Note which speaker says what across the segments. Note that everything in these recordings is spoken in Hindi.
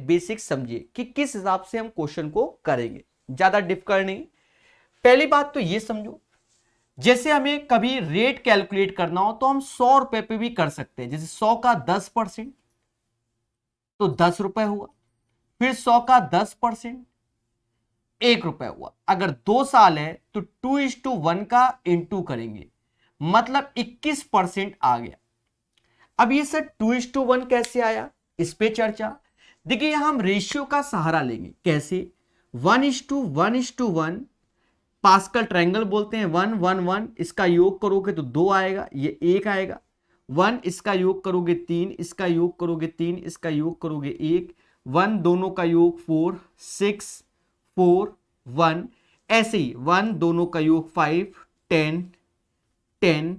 Speaker 1: बेसिक समझिए कि किस हिसाब से हम क्वेश्चन को करेंगे, ज्यादा डिफिकल्ट नहीं। पहली बात तो ये समझो, जैसे हमें कभी रेट कैलकुलेट करना हो तो हम 100 रुपए पे भी कर सकते हैं। जैसे 100 का 10% तो 10 रुपए हुआ, फिर 100 का 10% 1 रुपए हुआ। अगर 2 साल है तो 2:1 का इंटू करेंगे, मतलब 21% आ गया। अब ये सर 2:1 कैसे आया, इस पे चर्चा। देखिए यहां हम रेशियो का सहारा लेंगे। कैसे? 1:1:1 पास्कल ट्रायंगल बोलते हैं। 1 1 1 इसका योग करोगे तो 2 आएगा, ये 1 आएगा। 1 इसका योग करोगे 3, इसका योग करोगे 3, इसका योग करोगे 1, 1 दोनों का योग 4 6 4 1, ऐसे ही 1 दोनों का योग 5 10 10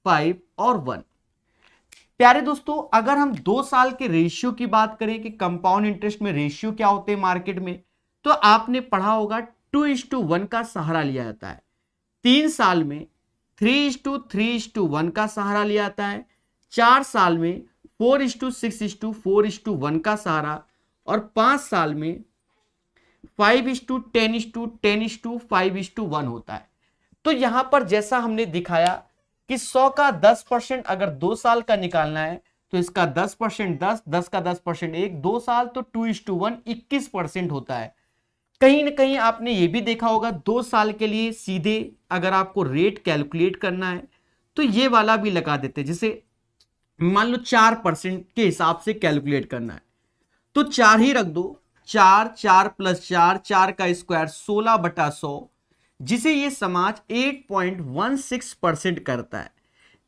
Speaker 1: 5 और 1। प्यारे दोस्तों, अगर हम 2 साल के रेशियो की बात करें कि कंपाउंड इंटरेस्ट में रेशियो क्या होते हैं मार्केट में, तो आपने पढ़ा होगा 2:1 का सहारा लिया जाता है। 3 साल में 3:3:1 का सहारा लिया जाता है। 4 साल में 4:6:4:1 का सहारा, और 5 साल में 5:10:10:5:1 होता है। तो यहां पर जैसा हमने दिखाया कि 100 का 10% अगर 2 साल का निकालना है तो इसका 10% 10, 10 का 10% 1, 2 साल तो 2:1 21% होता है। कहीं ना कहीं आपने ये भी देखा होगा 2 साल के लिए सीधे अगर आपको रेट कैलकुलेट करना है तो ये वाला भी लगा देते हैं। जैसे मान लो 4% के हिसाब से कैलकुलेट करना है तो 4 ही रख दो। 4 4 प्लस 4 4 का स्क्वायर 16/100, जिसे ये समाज 8.16% करता है।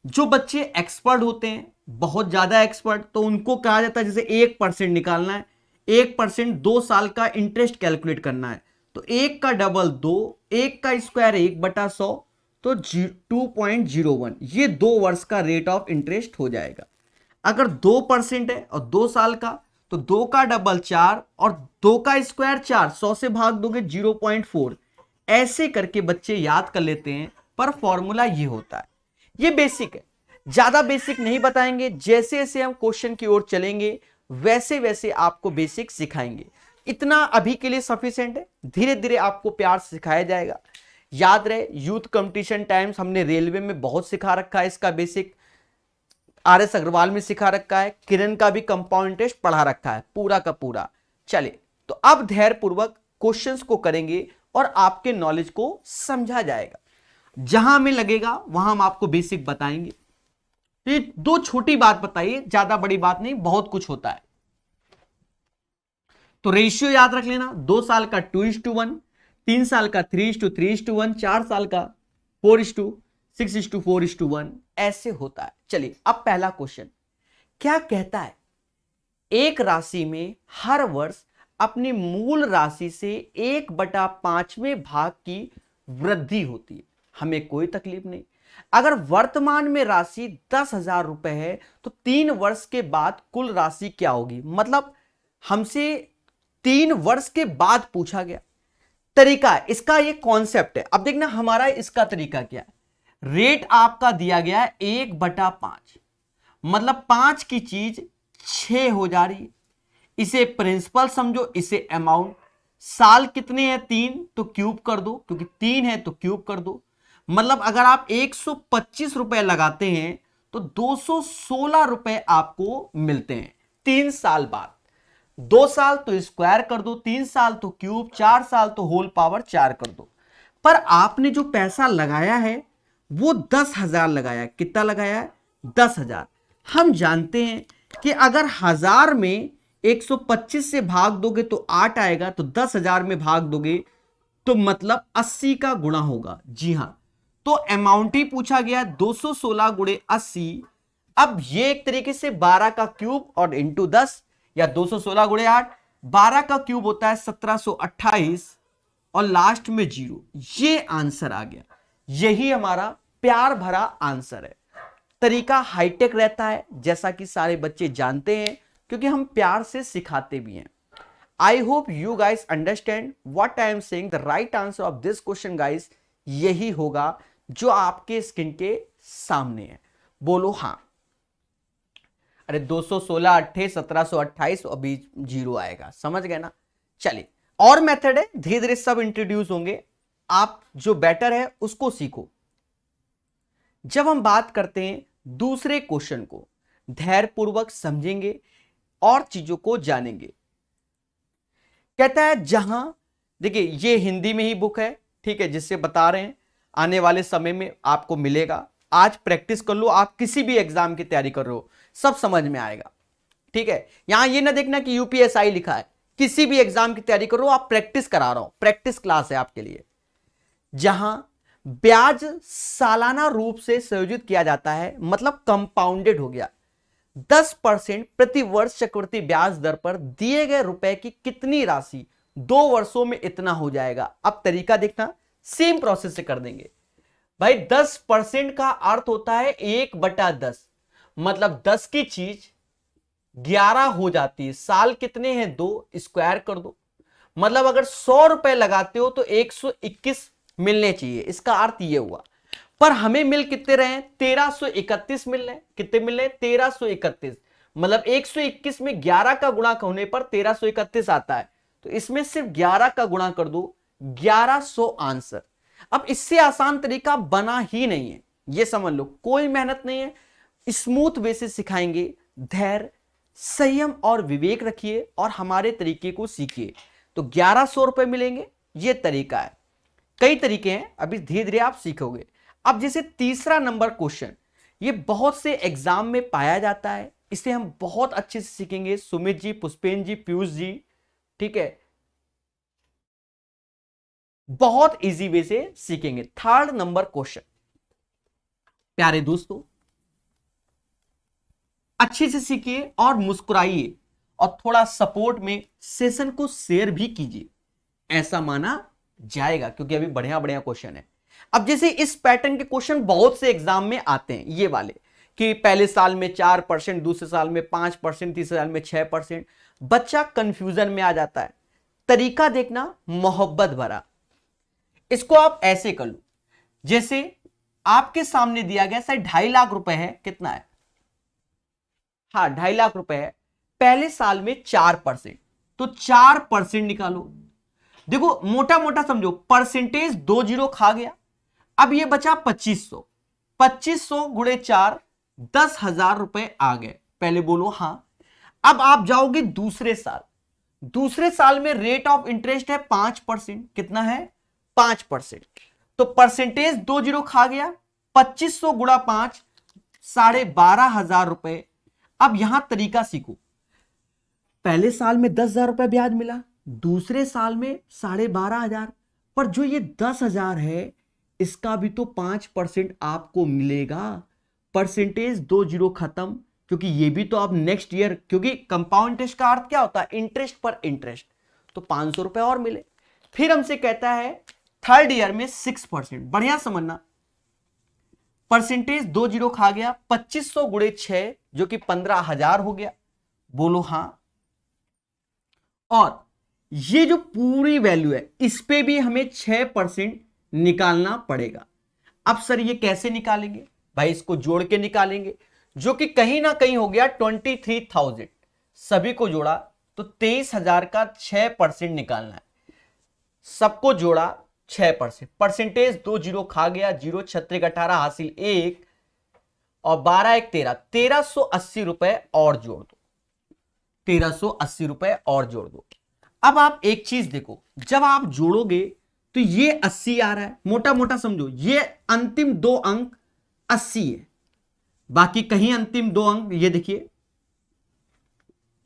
Speaker 1: जो बच्चे एक्सपर्ट होते हैं, बहुत ज्यादा एक्सपर्ट, तो उनको कहा जाता है जैसे 1% निकालना है, 1% 2 साल का इंटरेस्ट कैलकुलेट करना है तो 1 का डबल 2, 1 का स्क्वायर 1/100 तो 2.01, ये 2 वर्ष का रेट ऑफ इंटरेस्ट हो जाएगा। अगर 2% है और 2 साल का तो 2 का डबल 4 और 2 का स्क्वायर 4, 100 से भाग दोगे 0.4। ऐसे करके बच्चे याद कर लेते हैं, पर फॉर्मूला ये होता है। ये बेसिक है, ज्यादा बेसिक नहीं बताएंगे। जैसे जैसे हम क्वेश्चन की ओर चलेंगे वैसे वैसे आपको बेसिक सिखाएंगे। इतना अभी के लिए सफिशिएंट है, धीरे धीरे आपको प्यार से सिखाया जाएगा। याद रहे, यूथ कंपटीशन टाइम्स हमने रेलवे में बहुत सिखा रखा है इसका बेसिक, RS अग्रवाल में सिखा रखा है, किरण का भी कंपाउंड इंटरेस्ट पढ़ा रखा है पूरा का पूरा। चलिए तो अब धैर्य पूर्वक क्वेश्चंस को करेंगे और आपके नॉलेज को समझा जाएगा। जहां हमें लगेगा वहां हम आपको बेसिक बताएंगे। तो ये 2 छोटी बात बताइए, ज्यादा बड़ी बात नहीं, बहुत कुछ होता है। तो रेशियो याद रख लेना, 2 साल का 2:1, 3 साल का 3:3:1, 4 साल का 4:6:4:1, ऐसे होता है। चलिए अब पहला क्वेश्चन क्या कहता है, एक राशि में हर वर्ष अपनी मूल राशि से 1/5वें भाग की वृद्धि होती है। हमें कोई तकलीफ नहीं। अगर वर्तमान में राशि 10,000 रुपए है तो 3 वर्ष के बाद कुल राशि क्या होगी। मतलब हमसे 3 वर्ष के बाद पूछा गया। तरीका इसका ये कॉन्सेप्ट है। अब देखना हमारा इसका तरीका क्या है। रेट आपका दिया गया है 1/5, मतलब 5 की चीज 6 हो जा रही है। इसे प्रिंसिपल समझो, इसे अमाउंट। साल कितने हैं 3 तो क्यूब कर दो, क्योंकि 3 है तो क्यूब कर दो। मतलब अगर आप 125 रुपए लगाते हैं तो 216 रुपए आपको मिलते हैं 3 साल बाद। 2 साल तो स्क्वायर कर दो, 3 साल तो क्यूब, 4 साल तो होल पावर 4 कर दो। पर आपने जो पैसा लगाया है वो 10,000 लगाया। कितना लगाया है? 10,000। हम जानते हैं कि अगर 1000 में 125 से भाग दोगे तो 8 आएगा, तो 10,000 में भाग दोगे तो मतलब 80 का गुणा होगा। जी हां, तो अमाउंट ही पूछा गया 216 गुणे 80। अब ये एक तरीके से 12 का क्यूब और इंटू 10, या 216 गुणे 8, 12 का क्यूब होता है 1728 और लास्ट में 0। ये आंसर आ गया। यही हमारा प्यार भरा आंसर है। तरीका हाईटेक रहता है, जैसा कि सारे बच्चे जानते हैं, क्योंकि हम प्यार से सिखाते भी हैं। I hope you guys understand what I am saying. The right answer of this question guys यही होगा जो आपके स्क्रीन के सामने है। बोलो हां। अरे 216 अट्ठे 1728 अभी जीरो आएगा, समझ गए ना। चलिए और मेथड है, धीरे धीरे सब इंट्रोड्यूस होंगे, आप जो बेटर है उसको सीखो। जब हम बात करते हैं दूसरे क्वेश्चन को, धैर्यपूर्वक समझेंगे और चीजों को जानेंगे। कहता है जहां, देखिए ये हिंदी में ही बुक है, ठीक है, जिससे बता रहे हैं आने वाले समय में आपको मिलेगा। आज प्रैक्टिस कर लो, आप किसी भी एग्जाम की तैयारी कर रहे हो सब समझ में आएगा, ठीक है। यहां ये ना देखना कि यूपीएसआई लिखा है, किसी भी एग्जाम की तैयारी कर रहे हो, आप प्रैक्टिस करा रहा हूं, प्रैक्टिस क्लास है आपके लिए। जहां ब्याज सालाना रूप से संयोजित किया जाता है, मतलब कंपाउंडेड हो गया, 10% प्रति वर्ष चक्रवृद्धि ब्याज दर पर दिए गए रुपए की कितनी राशि 2 वर्षों में इतना हो जाएगा। अब तरीका देखना, सेम प्रोसेस से कर देंगे भाई। 10% का अर्थ होता है 1/10, मतलब 10 की चीज 11 हो जाती है। साल कितने हैं 2, स्क्वायर कर दो, मतलब अगर 100 रुपए लगाते हो तो 121 मिलने चाहिए, इसका अर्थ ये हुआ। पर हमें मिल कितने रहे हैं, 1331 मिल रहे हैं। कितने मिल रहे हैं, 1331, मतलब 121 में 11 का गुणा होने पर 1331 आता है, तो इसमें सिर्फ 11 का गुणा कर दो, 1100 आंसर। अब इससे आसान तरीका बना ही नहीं है, ये समझ लो, कोई मेहनत नहीं है, स्मूथ वे से सिखाएंगे। धैर्य, संयम और विवेक रखिए और हमारे तरीके को सीखिए, तो 1100 रुपए मिलेंगे। ये तरीका है, कई तरीके हैं, अभी धीरे धीरे आप सीखोगे। अब जैसे तीसरा नंबर क्वेश्चन, ये बहुत से एग्जाम में पाया जाता है, इसे हम बहुत अच्छे से सीखेंगे, सुमित जी, पुष्पेन जी, पीयूष जी, ठीक है, बहुत इजी वे से सीखेंगे। थर्ड नंबर क्वेश्चन, प्यारे दोस्तों अच्छे से सीखिए और मुस्कुराइए और थोड़ा सपोर्ट में सेशन को शेयर भी कीजिए, ऐसा माना जाएगा, क्योंकि अभी बढ़िया बढ़िया क्वेश्चन है। अब जैसे इस पैटर्न के क्वेश्चन बहुत से एग्जाम में आते हैं, ये वाले कि पहले साल में 4%, दूसरे साल में 5%, तीसरे साल में 6%, बच्चा कंफ्यूजन में आ जाता है। तरीका देखना मोहब्बत भरा, इसको आप ऐसे कर लो, जैसे आपके सामने दिया गया शायद 2.5 लाख रुपए है, कितना है, हाँ 2.5 लाख रुपए है, पहले साल में 4%, तो 4% निकालो। देखो मोटा मोटा समझो, परसेंटेज 2 जीरो खा गया, अब ये बचा 2500, 2500 गुणे 4, 10,000 रुपए आ गए। पहले बोलो हाँ। अब आप जाओगे दूसरे साल, दूसरे साल में रेट ऑफ इंटरेस्ट है 5%, कितना है 5%, तो परसेंटेज 2 जीरो खा गया, 2500 गुणा 5, 12,500 रुपए। अब यहां तरीका सीखो, पहले साल में 10,000 रुपए ब्याज मिला, दूसरे साल में 12,500, पर जो ये 10,000 है इसका भी तो 5% आपको मिलेगा। परसेंटेज 2 जीरो खत्म, क्योंकि ये भी तो आप नेक्स्ट ईयर, क्योंकि कंपाउंड इंटरेस्ट का अर्थ क्या होता है, इंटरेस्ट पर इंटरेस्ट, तो 500 रुपए और मिले। फिर हमसे कहता है थर्ड ईयर में 6%, बढ़िया समझना, परसेंटेज 2 जीरो खा गया, 2500 गुणे 6 जो कि 15,000 हो गया, बोलो हां। और ये जो पूरी वैल्यू है इस पे भी हमें 6% निकालना पड़ेगा। अब सर ये कैसे निकालेंगे, भाई इसको जोड़ के निकालेंगे, जो कि कहीं ना कहीं हो गया 23,000, सभी को जोड़ा तो 23,000 का 6% निकालना है, सबको जोड़ा 6%, परसेंटेज 2 जीरो खा गया, 0 छत्रिक 18 हासिल 1 और 12 1 13, 1380 रुपए और जोड़ दो, 1380 रुपए और जोड़ दो। अब आप एक चीज देखो, जब आप जोड़ोगे तो ये 80 आ रहा है, मोटा मोटा समझो, ये अंतिम 2 अंक 80 है, बाकी कहीं अंतिम 2 अंक, ये देखिए,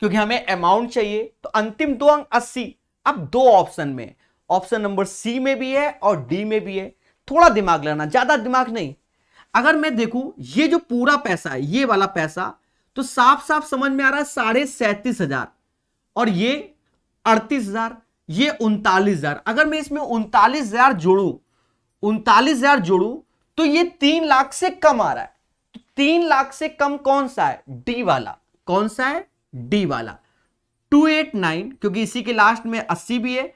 Speaker 1: क्योंकि हमें अमाउंट चाहिए तो अंतिम 2 अंक 80। अब 2 ऑप्शन में, ऑप्शन नंबर सी में भी है और डी में भी है, थोड़ा दिमाग लगाना, ज्यादा दिमाग नहीं। अगर मैं देखूं ये जो पूरा पैसा है, ये वाला पैसा, तो साफ साफ समझ में आ रहा है 37,500, और ये 38,000, ये 39,000। अगर मैं इसमें 39,000 जोड़ू, 39,000 जोड़ू तो ये 3 लाख से कम आ रहा है, तो 3 लाख से कम कौन सा है, डी वाला। कौन सा है, डी वाला, 289, क्योंकि इसी के लास्ट में 80 भी है,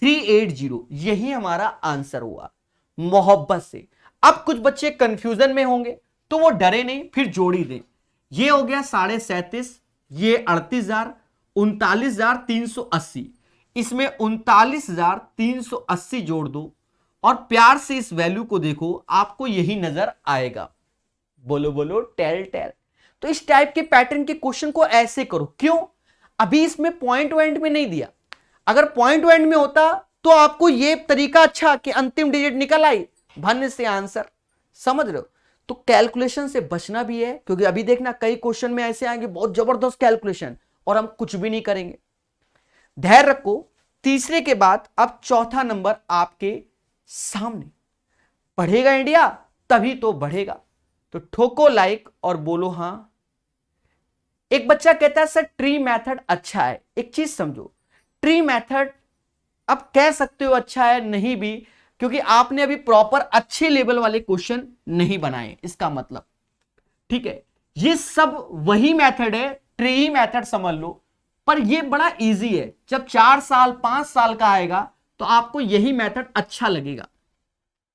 Speaker 1: 380, यही हमारा आंसर हुआ, मोहब्बत से। अब कुछ बच्चे कंफ्यूजन में होंगे तो वो डरे नहीं, फिर जोड़ ही दें, ये हो गया 37.5, ये 38,000, 39,380, इसमें 39,380 जोड़ दो और प्यार से इस वैल्यू को देखो, आपको यही नजर आएगा। बोलो बोलो टेल टेल। तो इस टाइप के पैटर्न के क्वेश्चन को ऐसे करो। क्यों? अभी इसमें पॉइंट वाइंट में नहीं दिया। अगर पॉइंट वाइंट में होता तो आपको ये तरीका अच्छा कि अंतिम डिजिट निकल आई, भन्न से आंसर। समझ रहे हो? तो कैलकुलेशन से बचना भी है, क्योंकि अभी देखना कई क्वेश्चन में ऐसे आएंगे बहुत जबरदस्त कैलकुलेशन और हम कुछ भी नहीं करेंगे। धैर्य रखो। तीसरे के बाद अब चौथा नंबर आपके सामने। पढ़ेगा इंडिया तभी तो बढ़ेगा। तो ठोको लाइक और बोलो हां। एक बच्चा कहता है सर ट्री मेथड अच्छा है। एक चीज समझो, ट्री मेथड अब कह सकते हो अच्छा है, नहीं भी, क्योंकि आपने अभी प्रॉपर अच्छे लेवल वाले क्वेश्चन नहीं बनाए, इसका मतलब। ठीक है, ये सब वही मेथड है, ट्री मेथड समझ लो, पर ये बड़ा इजी है। जब 4 साल 5 साल का आएगा तो आपको यही मेथड अच्छा लगेगा।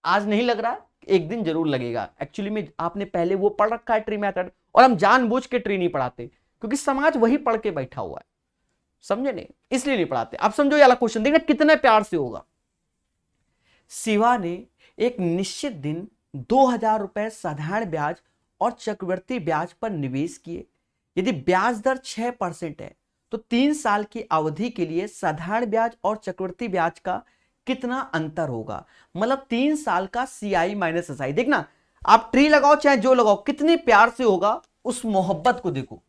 Speaker 1: आज नहीं लग रहा, एक दिन जरूर लगेगा। एक्चुअली में आपने पहले वो पढ़ रखा है ट्री मेथड, और हम जानबूझ के ट्री नहीं पढ़ाते क्योंकि समाज वही पढ़ के बैठा हुआ है, समझे नहीं, इसलिए नहीं पढ़ाते। अब समझो ये वाला क्वेश्चन देखना कितने प्यार से होगा। शिवा ने एक निश्चित दिन 2,000 रुपए साधारण ब्याज और चक्रवृद्धि ब्याज पर निवेश किए। यदि ब्याज दर 6% है तो 3 साल की अवधि के लिए साधारण ब्याज और चक्रवृद्धि ब्याज का कितना अंतर होगा। मतलब 3 साल का CI माइनस SI। देखना, आप ट्री लगाओ चाहे जो लगाओ, कितने प्यार से होगा, उस मोहब्बत को देखो।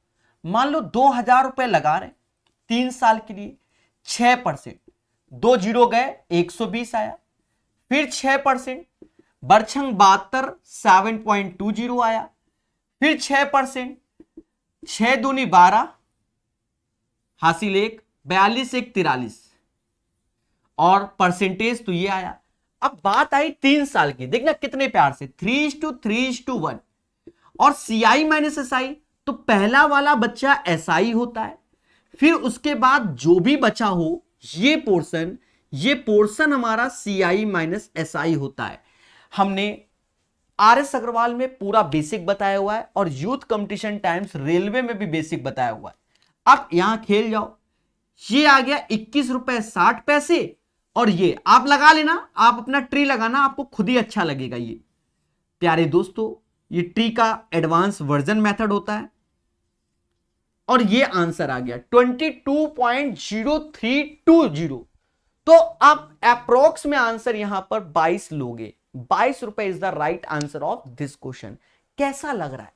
Speaker 1: मान लो 2,000 रुपए लगा रहे 3 साल के लिए, 6%, 2 जीरो गए, 120 आया। फिर 6%, बरछंग 72, 7.20 आया। फिर 6%, 6 दूनी 12, हासिल 1, 42 1 43, और परसेंटेज तो ये आया। अब बात आई 3 साल की, देखना कितने प्यार से 3:3:1। और CI माइनस SI, तो पहला वाला बच्चा SI होता है, फिर उसके बाद जो भी बचा हो ये पोर्शन हमारा CI माइनस SI होता है। हमने RS अग्रवाल में पूरा बेसिक बताया हुआ है और यूथ कंपटीशन टाइम्स रेलवे में भी बेसिक बताया हुआ है। अब यहां खेल जाओ, ये आ गया 21 रुपए 60 पैसे, और ये आप लगा लेना, आप अपना ट्री लगाना, आपको खुद ही अच्छा लगेगा। ये प्यारे दोस्तों, ये ट्री का एडवांस वर्जन मेथड होता है, और ये आंसर आ गया 22.0320। तो आप अप्रोक्स में आंसर यहां पर 22 लोगे। 22 रुपए is the right answer of this question. कैसा लग रहा है?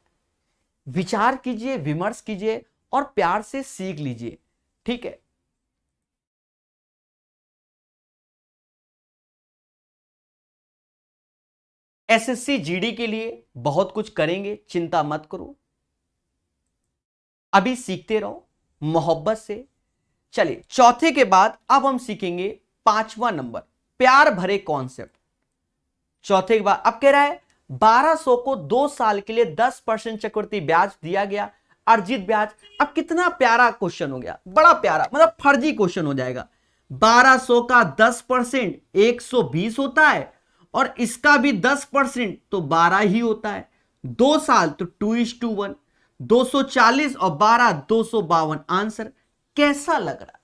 Speaker 1: विचार कीजिए, विमर्श कीजिए और प्यार से सीख लीजिए। ठीक है, SSC GD के लिए बहुत कुछ करेंगे, चिंता मत करो, अभी सीखते रहो मोहब्बत से। चलिए, चौथे के बाद अब हम सीखेंगे 5वां नंबर, प्यार भरे कॉन्सेप्ट। चौथे के बाद अब कह रहा है 1200 को 2 साल के लिए 10% चक्रवृद्धि ब्याज दिया गया, अर्जित ब्याज। अब कितना प्यारा क्वेश्चन हो गया, बड़ा प्यारा, मतलब फर्जी क्वेश्चन हो जाएगा। 1200 का 10% 120 होता है, और इसका भी 10% तो 12 ही होता है। 2 साल तो 2:1, 240 और 12 252। आंसर कैसा लग रहा है?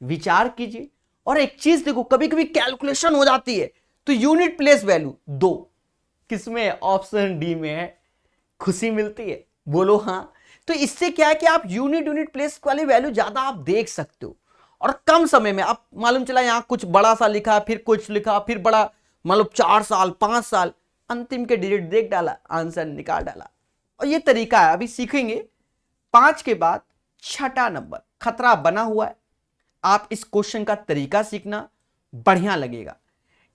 Speaker 1: विचार कीजिए। और एक चीज देखो, कभी कभी कैलकुलेशन हो जाती है तो यूनिट प्लेस वैल्यू 2 किसमें है? ऑप्शन डी में है। खुशी मिलती है? बोलो हां। तो इससे क्या है कि आप यूनिट प्लेस वाली वैल्यू ज्यादा आप देख सकते हो, और कम समय में आप मालूम चला यहां कुछ बड़ा सा लिखा, फिर कुछ लिखा, फिर बड़ा, मतलब 4 साल 5 साल, अंतिम के डिजिट देख डाला, आंसर निकाल डाला। और ये तरीका है, अभी सीखेंगे। 5 के बाद छठा नंबर, खतरा बना हुआ है। आप इस क्वेश्चन का तरीका सीखना, बढ़िया लगेगा।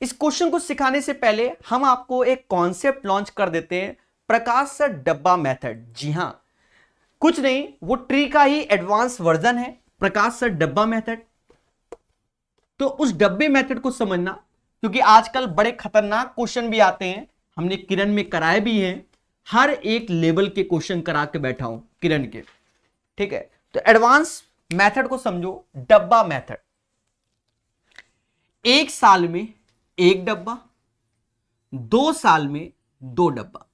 Speaker 1: इस क्वेश्चन को सिखाने से पहले हम आपको एक कॉन्सेप्ट लॉन्च कर देते हैं, प्रकाश सर डब्बा मेथड। जी हां, कुछ नहीं, वो ट्री का ही एडवांस वर्जन है, प्रकाश सर डब्बा मेथड। तो उस डब्बे मेथड को समझना, क्योंकि आजकल बड़े खतरनाक क्वेश्चन भी आते हैं, हमने किरण में कराए भी हैं, हर एक लेवल के क्वेश्चन करा के बैठा हूं किरण के। ठीक है, तो एडवांस मेथड को समझो, डब्बा मेथड। 1 साल में 1 डब्बा, 2 साल में 2 डब्बा,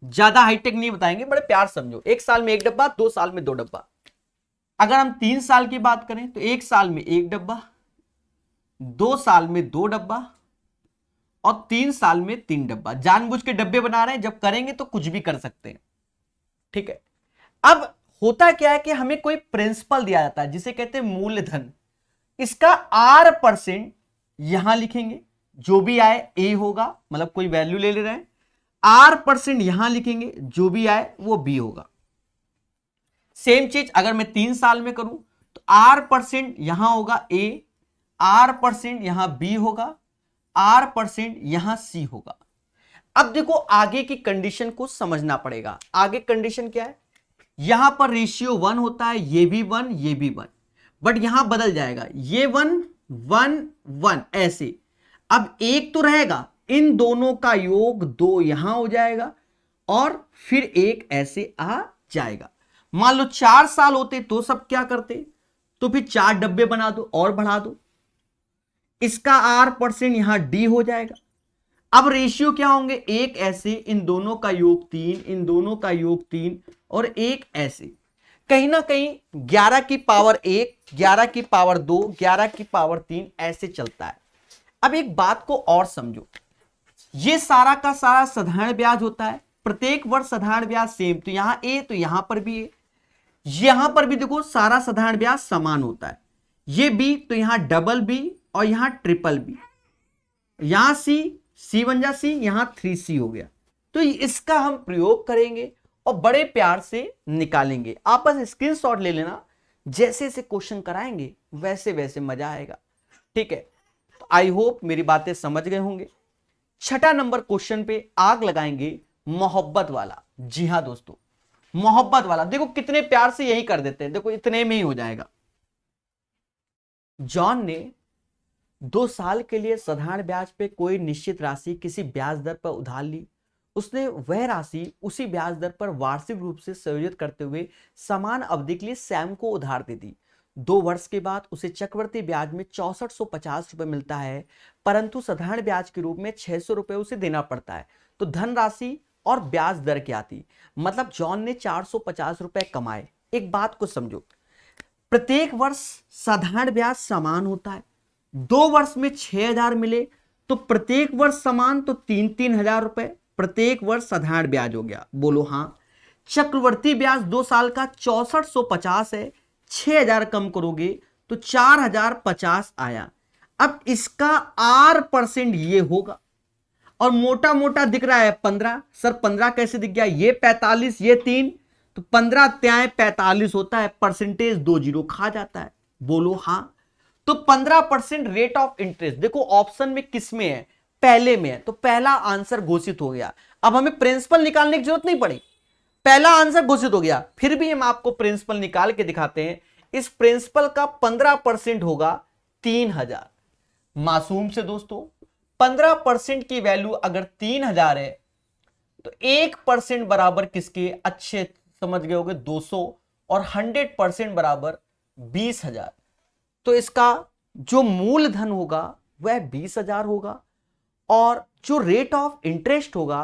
Speaker 1: ज्यादा हाईटेक नहीं बताएंगे, बड़े प्यार समझो। 1 साल में 1 डब्बा, 2 साल में 2 डब्बा। अगर हम 3 साल की बात करें तो 1 साल में 1 डब्बा, 2 साल में 2 डब्बा और 3 साल में 3 डब्बा। जानबूझ के डब्बे बना रहे हैं, जब करेंगे तो कुछ भी कर सकते हैं, ठीक है। अब होता क्या है कि हमें कोई प्रिंसिपल दिया जाता है जिसे कहते हैं मूलधन। इसका R% यहां लिखेंगे, जो भी आए A होगा, मतलब कोई वैल्यू ले रहे हैं, R% यहां लिखेंगे, जो भी आए वो B होगा। सेम चीज अगर मैं 3 साल में करूं तो R% यहां होगा A, R% यहां B होगा, R% यहां C होगा। अब देखो आगे की कंडीशन को समझना पड़ेगा। आगे कंडीशन क्या है, यहां पर रेशियो 1 होता है, ये भी 1, ये भी 1, बट यहां बदल जाएगा, ये 1 1 1 ऐसे। अब एक तो रहेगा, इन दोनों का योग 2 यहां हो जाएगा और फिर एक ऐसे आ जाएगा। मान लो 4 साल होते तो सब क्या करते, तो फिर 4 डब्बे बना दो और बढ़ा दो, इसका R% यहां D हो जाएगा। अब रेशियो क्या होंगे, एक ऐसे, इन दोनों का योग 3, इन दोनों का योग 3 और एक ऐसे। कहीं ना कहीं 11 की पावर 1, 11 की पावर 2, 11 की पावर 3 ऐसे चलता है। अब एक बात को और समझो, ये सारा का सारा साधारण ब्याज होता है, प्रत्येक वर्ष साधारण ब्याज सेम, तो यहां ए तो यहां पर भी ए, यहां पर भी देखो सारा साधारण ब्याज समान होता है। ये बी तो यहां डबल बी और यहां ट्रिपल बी, यहां सी बन जा सी, यहां 3C हो गया। तो इसका हम प्रयोग करेंगे और बड़े प्यार से निकालेंगे। आप बस स्क्रीनशॉट ले लेना, जैसे जैसे क्वेश्चन कराएंगे वैसे वैसे मजा आएगा, ठीक है। तो आई होप मेरी बातें समझ गए होंगे। छठा नंबर क्वेश्चन पे आग लगाएंगे मोहब्बत वाला। जी हां दोस्तों, मोहब्बत वाला। देखो कितने प्यार से यही कर देते हैं, देखो इतने में ही हो जाएगा। जॉन ने 2 साल के लिए साधारण ब्याज पे कोई निश्चित राशि किसी ब्याज दर पर उधार ली। उसने वह राशि उसी ब्याज दर पर वार्षिक रूप से संयोजित करते हुए समान अवधि के लिए सैम को उधार दे दी। 2 वर्ष के बाद उसे चक्रवृद्धि ब्याज में 6450 रुपए मिलता है, परंतु साधारण ब्याज के रूप में 600 रुपए उसे देना पड़ता है। तो धनराशि और ब्याज दर क्या थी, मतलब जॉन ने 450 रुपए कमाए। एक बात को समझो, प्रत्येक वर्ष साधारण ब्याज समान होता है, 2 वर्ष में 6000 मिले तो प्रत्येक वर्ष समान, तो 3-3000 रुपए प्रत्येक वर्ष साधारण ब्याज हो गया। बोलो हां। चक्रवर्ती ब्याज 2 साल का 6450 है, 6000 कम करोगे तो 4050 आया। अब इसका R% ये होगा, और मोटा मोटा दिख रहा है 15। सर 15 कैसे दिख गया, ये 45, ये 3, तो 15 त्याय 45 होता है, परसेंटेज 2 जीरो खा जाता है। बोलो हां। तो 15% रेट ऑफ इंटरेस्ट, देखो ऑप्शन में किस में है, पहले में है, तो पहला आंसर घोषित हो गया। अब हमें प्रिंसिपल निकालने की जरूरत नहीं पड़ी, पहला आंसर घोषित हो गया। फिर भी हम आपको प्रिंसिपल निकाल के दिखाते हैं। इस प्रिंसिपल का 15% होगा 3000। मासूम से दोस्तों, 15% की वैल्यू अगर 3000 है तो 1% बराबर किसके, अच्छे समझ गए होगे 200, और 100% बराबर 20,000। तो इसका जो मूलधन होगा वह 20,000 होगा और जो रेट ऑफ इंटरेस्ट होगा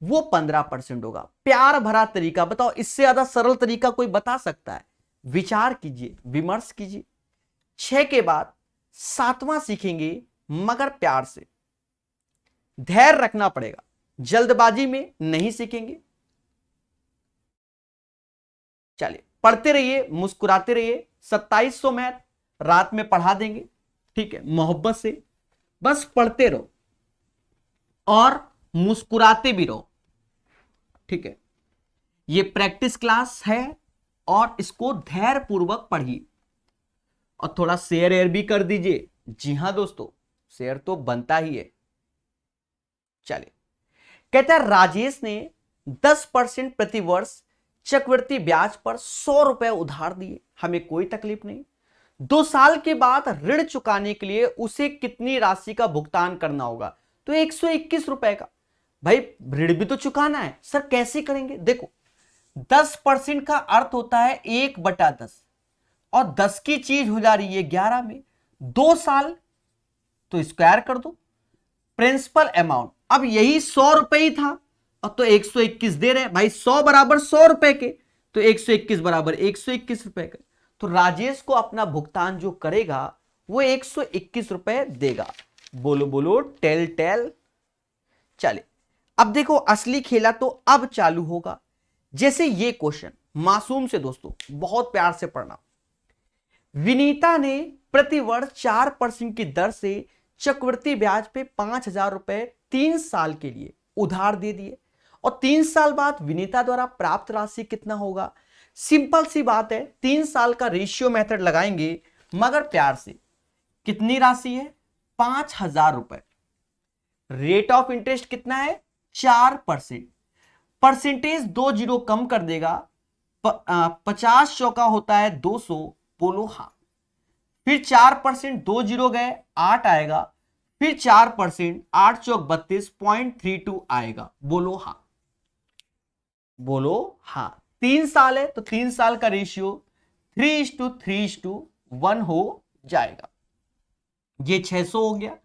Speaker 1: वो 15% होगा। प्यार भरा तरीका, बताओ इससे ज्यादा सरल तरीका कोई बता सकता है? विचार कीजिए, विमर्श कीजिए। 6 के बाद 7वां सीखेंगे, मगर प्यार से। धैर्य रखना पड़ेगा, जल्दबाजी में नहीं सीखेंगे। चलिए पढ़ते रहिए, मुस्कुराते रहिए। 2700 मैथ रात में पढ़ा देंगे, ठीक है, मोहब्बत से। बस पढ़ते रहो और मुस्कुराते भी रहो, ठीक है। ये प्रैक्टिस क्लास है और इसको धैर्य पूर्वक पढ़िए और थोड़ा शेयर एयर भी कर दीजिए। जी हां दोस्तों, शेयर तो बनता ही है। चलिए, कहता है राजेश ने 10% प्रति वर्ष चक्रवृद्धि ब्याज पर 100 रुपए उधार दिए, हमें कोई तकलीफ नहीं। 2 साल के बाद ऋण चुकाने के लिए उसे कितनी राशि का भुगतान करना होगा? तो 121 रुपए का। भाई ऋण भी तो चुकाना है। सर कैसे करेंगे? देखो 10% का अर्थ होता है 1/10, और 10 की चीज हो जा रही है 11 में। 2 साल तो स्क्वायर कर दो। प्रिंसिपल अमाउंट, अब यही 100 रुपए ही था और तो 121 दे रहे हैं भाई, 100 बराबर 100 रुपए के, तो 121 बराबर 121 रुपए के। तो राजेश को अपना भुगतान जो करेगा वो 121 रुपए देगा। बोलो बोलो टेल टेल। चले अब देखो असली खेला तो अब चालू होगा। जैसे ये क्वेश्चन मासूम से दोस्तों बहुत प्यार से पढ़ना। विनीता ने प्रतिवर्ष 4% की दर से चक्रवृद्धि ब्याज पे 5,000 रुपए 3 साल के लिए उधार दे दिए और 3 साल बाद विनीता द्वारा प्राप्त राशि कितना होगा। सिंपल सी बात है, 3 साल का रेशियो मेथड लगाएंगे मगर प्यार से। कितनी राशि है 5,000 रुपए। रेट ऑफ इंटरेस्ट कितना है 4%। परसेंटेज 2 जीरो कम कर देगा, 50 चौका होता है 200। बोलो हाँ। फिर 4% 2 जीरो गए 8 आएगा, फिर 4% 8 चौक 32.32 आएगा। बोलो हाँ। बोलो हाँ। 3 साल है तो 3 साल का रेशियो 3:3:1 हो जाएगा। ये 600 हो गया,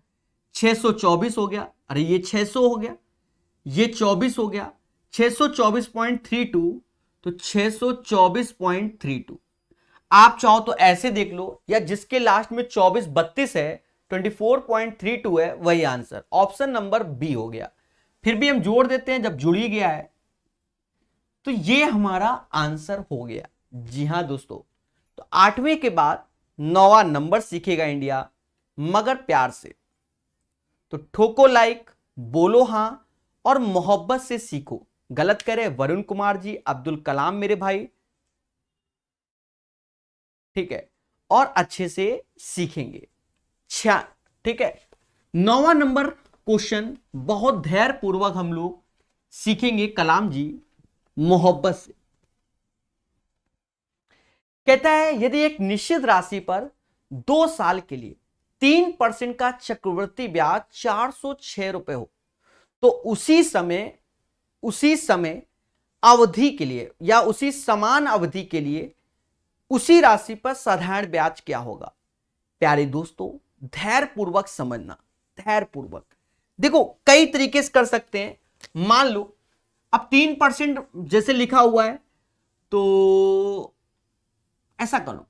Speaker 1: 624 हो गया, अरे ये 600 हो गया, ये 24 हो गया, 624.32 तो 624.32। आप चाहो तो ऐसे देख लो या जिसके लास्ट में 24-32 है 24.32 है वही आंसर। ऑप्शन नंबर बी हो गया। फिर भी हम जोड़ देते हैं, जब जुड़ ही गया है तो ये हमारा आंसर हो गया। जी हां दोस्तों, तो 8वें के बाद 9वां नंबर सीखेगा इंडिया मगर प्यार से। तो ठोको लाइक, बोलो हां और मोहब्बत से सीखो। गलत करे वरुण कुमार जी, अब्दुल कलाम मेरे भाई, ठीक है, और अच्छे से सीखेंगे। ठीक है। 9वां नंबर क्वेश्चन बहुत धैर्य पूर्वक हम लोग सीखेंगे कलाम जी, मोहब्बत से। कहता है यदि एक निश्चित राशि पर 2 साल के लिए 3% का चक्रवृद्धि ब्याज 406 रुपए हो तो उसी समय अवधि के लिए या उसी समान अवधि के लिए उसी राशि पर साधारण ब्याज क्या होगा। प्यारे दोस्तों धैर्य पूर्वक समझना, धैर्य पूर्वक। देखो कई तरीके से कर सकते हैं। मान लो अब 3% जैसे लिखा हुआ है तो ऐसा करो,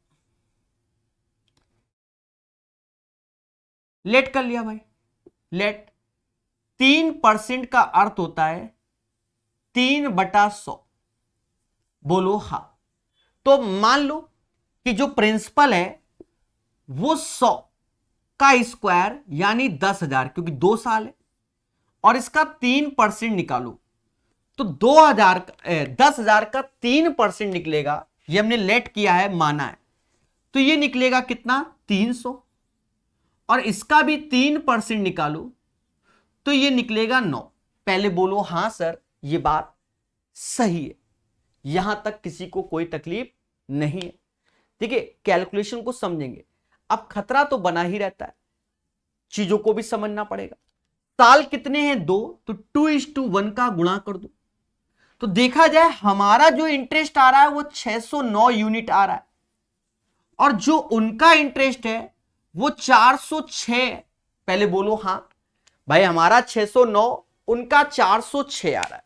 Speaker 1: लेट कर लिया भाई, लेट। 3% का अर्थ होता है 3/100। बोलो हाँ। तो मान लो कि जो प्रिंसिपल है वो 100 का स्क्वायर यानी 10,000, क्योंकि 2 साल है, और इसका 3% निकालो तो 10,000 का 3% निकलेगा। ये हमने लेट किया है, माना है, तो ये निकलेगा कितना 300, और इसका भी 3% निकालो तो ये निकलेगा 9। पहले बोलो हां सर ये बात सही है, यहां तक किसी को कोई तकलीफ नहीं है। देखिए कैलकुलेशन को समझेंगे। अब खतरा तो बना ही रहता है, चीजों को भी समझना पड़ेगा। साल कितने हैं 2, तो 2:1 का गुणा कर दो तो देखा जाए हमारा जो इंटरेस्ट आ रहा है वो 609 यूनिट आ रहा है, और जो उनका इंटरेस्ट है वो 406। पहले बोलो हां भाई, हमारा 609 उनका 406 आ रहा है।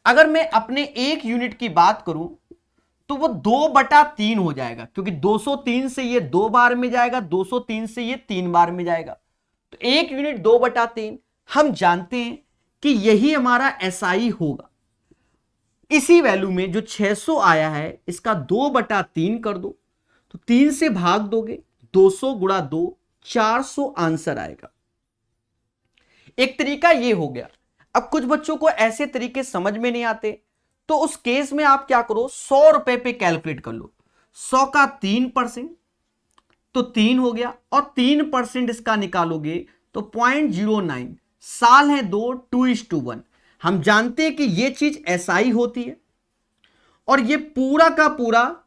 Speaker 1: अगर मैं अपने 1 यूनिट की बात करूं तो वो 2/3 हो जाएगा, क्योंकि 203 से ये 2 बार में जाएगा, 203 से ये 3 बार में जाएगा, तो 1 यूनिट 2/3। हम जानते हैं कि यही हमारा एसआई होगा। इसी वैल्यू में जो 600 आया है इसका 2/3 कर दो तो 3 से भाग दोगे, 200 गुणा 2 400 आंसर आएगा। एक तरीका ये हो गया। अब कुछ बच्चों को ऐसे तरीके समझ में नहीं आते, तो उस केस में आप क्या करो, 100 रुपए पे कैलकुलेट कर लो। 100 का 3% तो 3 हो गया, और 3% इसका निकालोगे तो 0.09। साल है 2, 2:1। हम जानते हैं कि ये चीज एसआई होती है और ये पूरा का पूरा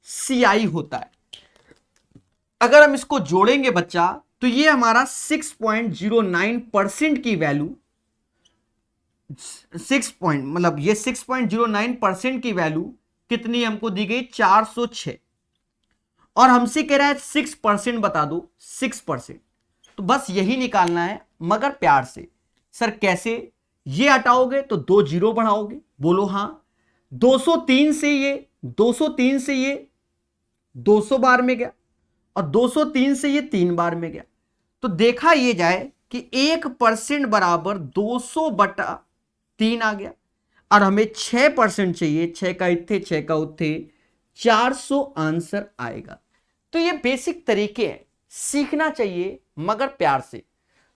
Speaker 1: सीआई होता है। अगर हम इसको जोड़ेंगे बच्चा तो ये हमारा 6.09% की वैल्यू, 6.09% की वैल्यू कितनी हमको दी गई 406, और हमसे कह रहा है 6% बता दो, 6%। तो बस यही निकालना है मगर प्यार से। सर कैसे, ये हटाओगे तो 2 जीरो बढ़ाओगे, बोलो हां। 203 से ये 203 से ये 200 बार में गया और 203 से ये 3 बार में गया। तो देखा ये जाए कि 1% बराबर 200/3 आ गया और हमें 6% चाहिए। 6 का इत्थे 6 का उत्थे 400 आंसर आएगा। तो ये बेसिक तरीके हैं, सीखना चाहिए मगर प्यार से।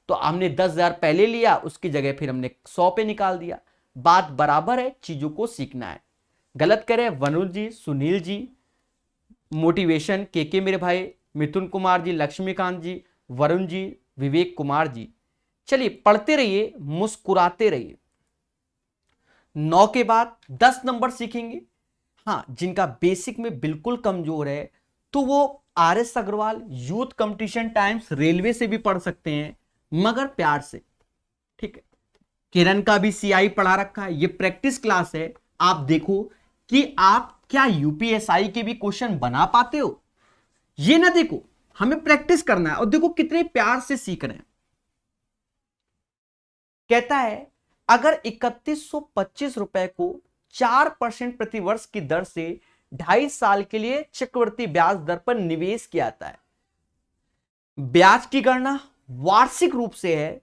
Speaker 1: तो हमने 10,000 पहले लिया, उसकी जगह फिर हमने 100 पे निकाल दिया। बात बराबर है, चीजों को सीखना है। गलत करे वनुज जी, सुनील जी, मोटिवेशन के मेरे भाई, मिथुन कुमार जी, लक्ष्मीकांत जी, वरुण जी, विवेक कुमार जी। चलिए पढ़ते रहिए, मुस्कुराते रहिए। 9 के बाद 10 नंबर सीखेंगे। हाँ, जिनका बेसिक में बिल्कुल कमजोर है तो वो RS Agarwal youth competition times railway से भी पढ़ सकते हैं, मगर प्यार से, ठीक है। किरण का भी CI पढ़ा रखा है, ये प्रैक्टिस क्लास है। आप देखो कि आप क्या UPSI के भी क्वेश्चन बना पाते हो, ये ना देखो, हमें प्रैक्टिस करना है। और देखो कितने प्यार से सीख रहे हैं। कहता है अगर 3125 रुपए को 4% प्रति वर्ष की दर से 2.5 साल के लिए चक्रवृद्धि ब्याज दर पर निवेश किया जाता है। ब्याज की गणना वार्षिक रूप से है,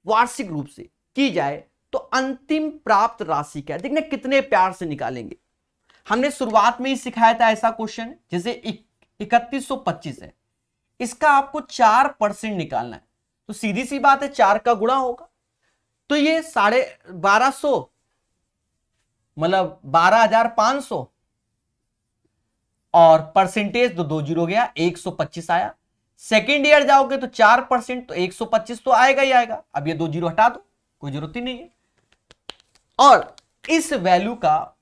Speaker 1: वार्षिक रूप से की जाए तो अंतिम प्राप्त राशि क्या है। देखना कितने प्यार से निकालेंगे। हमने शुरुआत में ही सिखाया था ऐसा क्वेश्चन, जैसे 3125 है, इसका आपको 4% निकालना है। तो सीधी सी बात है, 4 का गुणा होगा तो ये 1250, मतलब 12,500, और परसेंटेज तो 2 जीरो गया, 125 आया। सेकेंड ईयर जाओगे तो 4%, तो 125 तो आएगा ही आएगा। अब ये 2 जीरो हटा दो, कोई जरूरत ही नहीं है। और इस वैल्यू का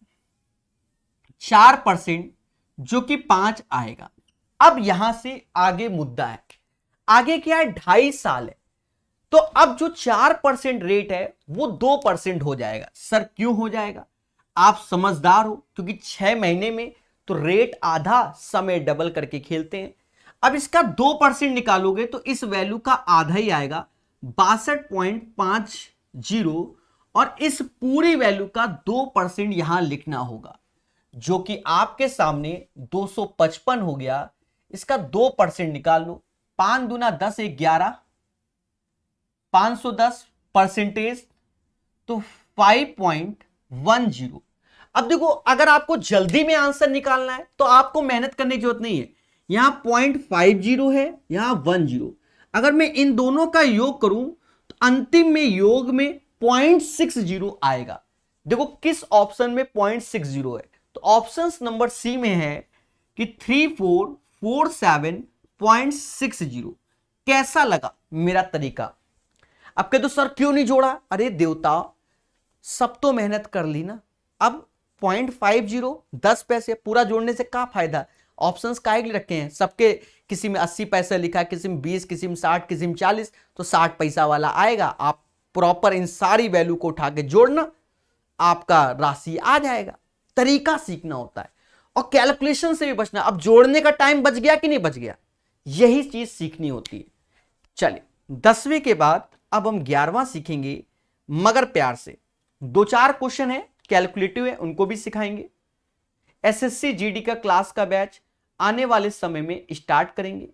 Speaker 1: 4% जो कि 5 आएगा। अब यहां से आगे मुद्दा है, आगे क्या है, 2.5 साल है। तो अब जो 4% रेट है वो 2% हो जाएगा। सर क्यों हो जाएगा? आप समझदार हो, क्योंकि 6 महीने में तो रेट आधा, समय डबल करके खेलते हैं। अब इसका 2% निकालोगे तो इस वैल्यू का आधा ही आएगा, 62.50, और इस पूरी वैल्यू का 2% यहां लिखना होगा, जो कि आपके सामने 255 हो गया। इसका 2% निकाल लो, 5 दूना 10, 11, 510 परसेंटेज तो 5.10। अब देखो, अगर आपको जल्दी में आंसर निकालना है तो आपको मेहनत करने की जरूरत नहीं है। यहां 0.50 है, यहां 10। अगर मैं इन दोनों का योग करूं तो अंतिम में योग में 0.60 आएगा। देखो किस ऑप्शन में 0.60 है, तो ऑप्शन नंबर सी में है कि 3447.60। कैसा लगा मेरा तरीका? अब कह दो सर क्यों नहीं जोड़ा? अरे देवता, सब तो मेहनत कर ली ना, अब 0.50 10 पैसे पूरा जोड़ने से क्या फायदा? ऑप्शंस काहे के लिए रखे हैं? सबके किसी में 80 पैसे लिखा है, किसी में 20, किसी में 60, किसी में 40, तो 60 पैसा वाला आएगा। आप प्रॉपर इन सारी वैल्यू को उठा के जोड़ना, आपका राशि आ जाएगा। तरीका सीखना होता है और कैलकुलेशन से भी बचना। अब जोड़ने का टाइम बच गया कि नहीं बच गया, यही चीज सीखनी होती है। चलिए 10वीं के बाद अब हम 11वां सीखेंगे, मगर प्यार से। 2-4 क्वेश्चन है, कैलकुलेटिव है, उनको भी सिखाएंगे। SSC GD का क्लास का बैच आने वाले समय में स्टार्ट करेंगे।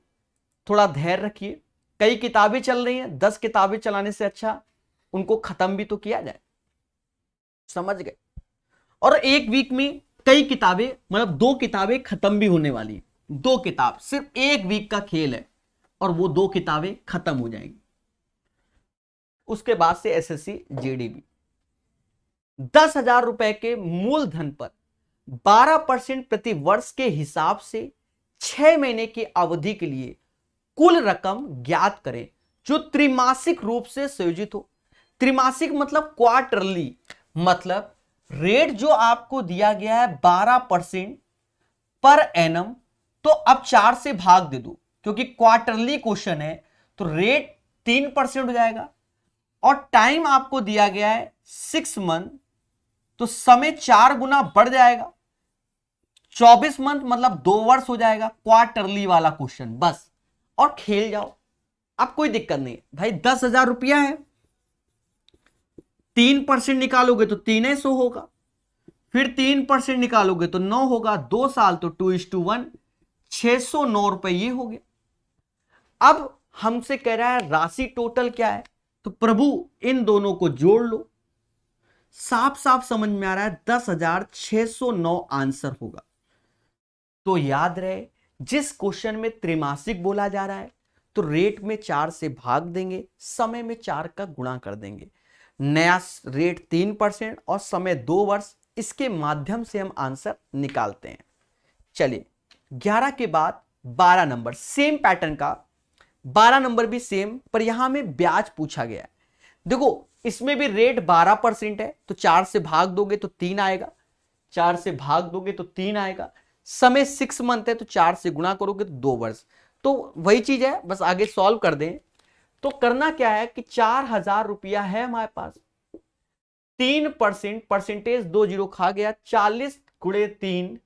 Speaker 1: थोड़ा धैर्य रखिए, कई किताबें चल रही हैं, 10 किताबें चलाने से अच्छा उनको खत्म भी तो किया जाए, समझ गए? और एक वीक में कई किताबें, मतलब 2 किताबें खत्म भी होने वाली हैं। 2 किताब, सिर्फ एक वीक का खेल है और वो 2 किताबें खत्म हो जाएंगी। उसके बाद से SSC GD भी 10,000 रुपए के मूलधन पर 12% प्रति वर्ष के हिसाब से 6 महीने की अवधि के लिए कुल रकम ज्ञात करें जो त्रिमासिक रूप से संयोजित हो। त्रिमासिक मतलब क्वार्टरली, मतलब रेट जो आपको दिया गया है 12% पर एनम, तो अब 4 से भाग दे दो, क्योंकि क्वार्टरली क्वेश्चन है तो रेट 3% हो जाएगा। और टाइम आपको दिया गया है 6 मंथ, तो समय 4 गुना बढ़ जाएगा, 24 मंथ मतलब 2 वर्ष हो जाएगा। क्वार्टरली वाला क्वेश्चन बस, और खेल जाओ। अब कोई दिक्कत नहीं भाई, 10,000 रुपया है, 3% निकालोगे तो 300 होगा, फिर 3% निकालोगे तो 9 होगा, 2 साल तो 2:1, 609 रुपए ये हो गया। अब हमसे कह रहा है राशि टोटल क्या है, तो प्रभु इन दोनों को जोड़ लो, साफ साफ समझ में आ रहा है 10,609 आंसर होगा। तो याद रहे, जिस क्वेश्चन में त्रैमासिक बोला जा रहा है तो रेट में 4 से भाग देंगे, समय में 4 का गुणा कर देंगे। नया रेट 3% और समय 2 वर्ष, इसके माध्यम से हम आंसर निकालते हैं। चलिए 11 के बाद 12 नंबर, सेम पैटर्न का 12 नंबर भी सेम, पर यहां में ब्याज पूछा गया है। देखो इसमें भी रेट 12% है, तो 4 से भाग दोगे तो 3 आएगा, 4 से भाग दोगे तो 3 आएगा। समय 6 मंथ है, तो 4 से गुणा करोगे तो 2 वर्ष। तो वही चीज है, बस आगे सॉल्व कर दें। तो करना क्या है कि 4,000 रुपया है हमारे पास, 3% परसेंटेज 2 जीरो खा गया, 40 गुणे 3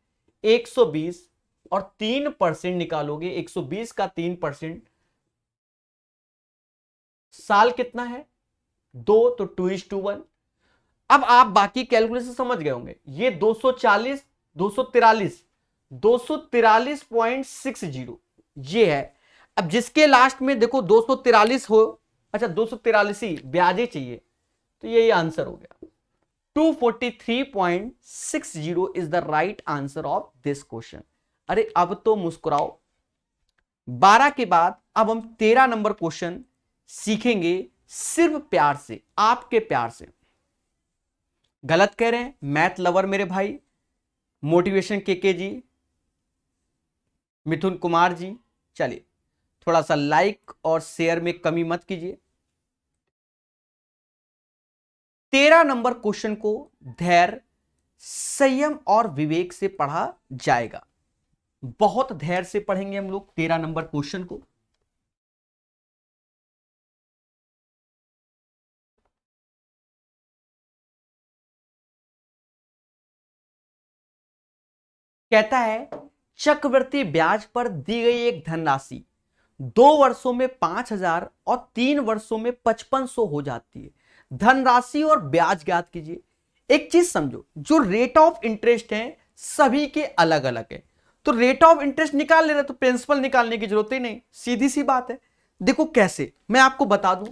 Speaker 1: 120, और 3% निकालोगे 120 का 3%, साल कितना है 2, तो 2:1। अब आप बाकी कैलकुलेशन समझ गए होंगे, ये 240 243 243.60 ये है। अब जिसके लास्ट में देखो 243 हो, अच्छा 243 ही ब्याजे चाहिए, तो यही आंसर हो गया। 243.60 is the right answer of this question. अरे अब तो मुस्कुराओ। 12 के बाद अब हम 13 नंबर क्वेश्चन सीखेंगे, सिर्फ प्यार से, आपके प्यार से। गलत कह रहे हैं मैथ लवर मेरे भाई, मोटिवेशन के जी, मिथुन कुमार जी, चलिए थोड़ा सा लाइक और शेयर में कमी मत कीजिए। 13 नंबर क्वेश्चन को धैर्य, संयम और विवेक से पढ़ा जाएगा। बहुत धैर्य से पढ़ेंगे हम लोग 13 नंबर क्वेश्चन को। कहता है चक्रवृद्धि ब्याज पर दी गई एक धनराशि 2 वर्षों में 5,000 और 3 वर्षों में 5,500 हो जाती है। धनराशि और ब्याज ज्ञात कीजिए। एक चीज समझो, जो रेट ऑफ इंटरेस्ट है सभी के अलग अलग है, तो रेट ऑफ इंटरेस्ट निकाल ले रहे तो प्रिंसिपल निकालने की जरूरत ही नहीं, सीधी सी बात है। देखो कैसे, मैं आपको बता दूं,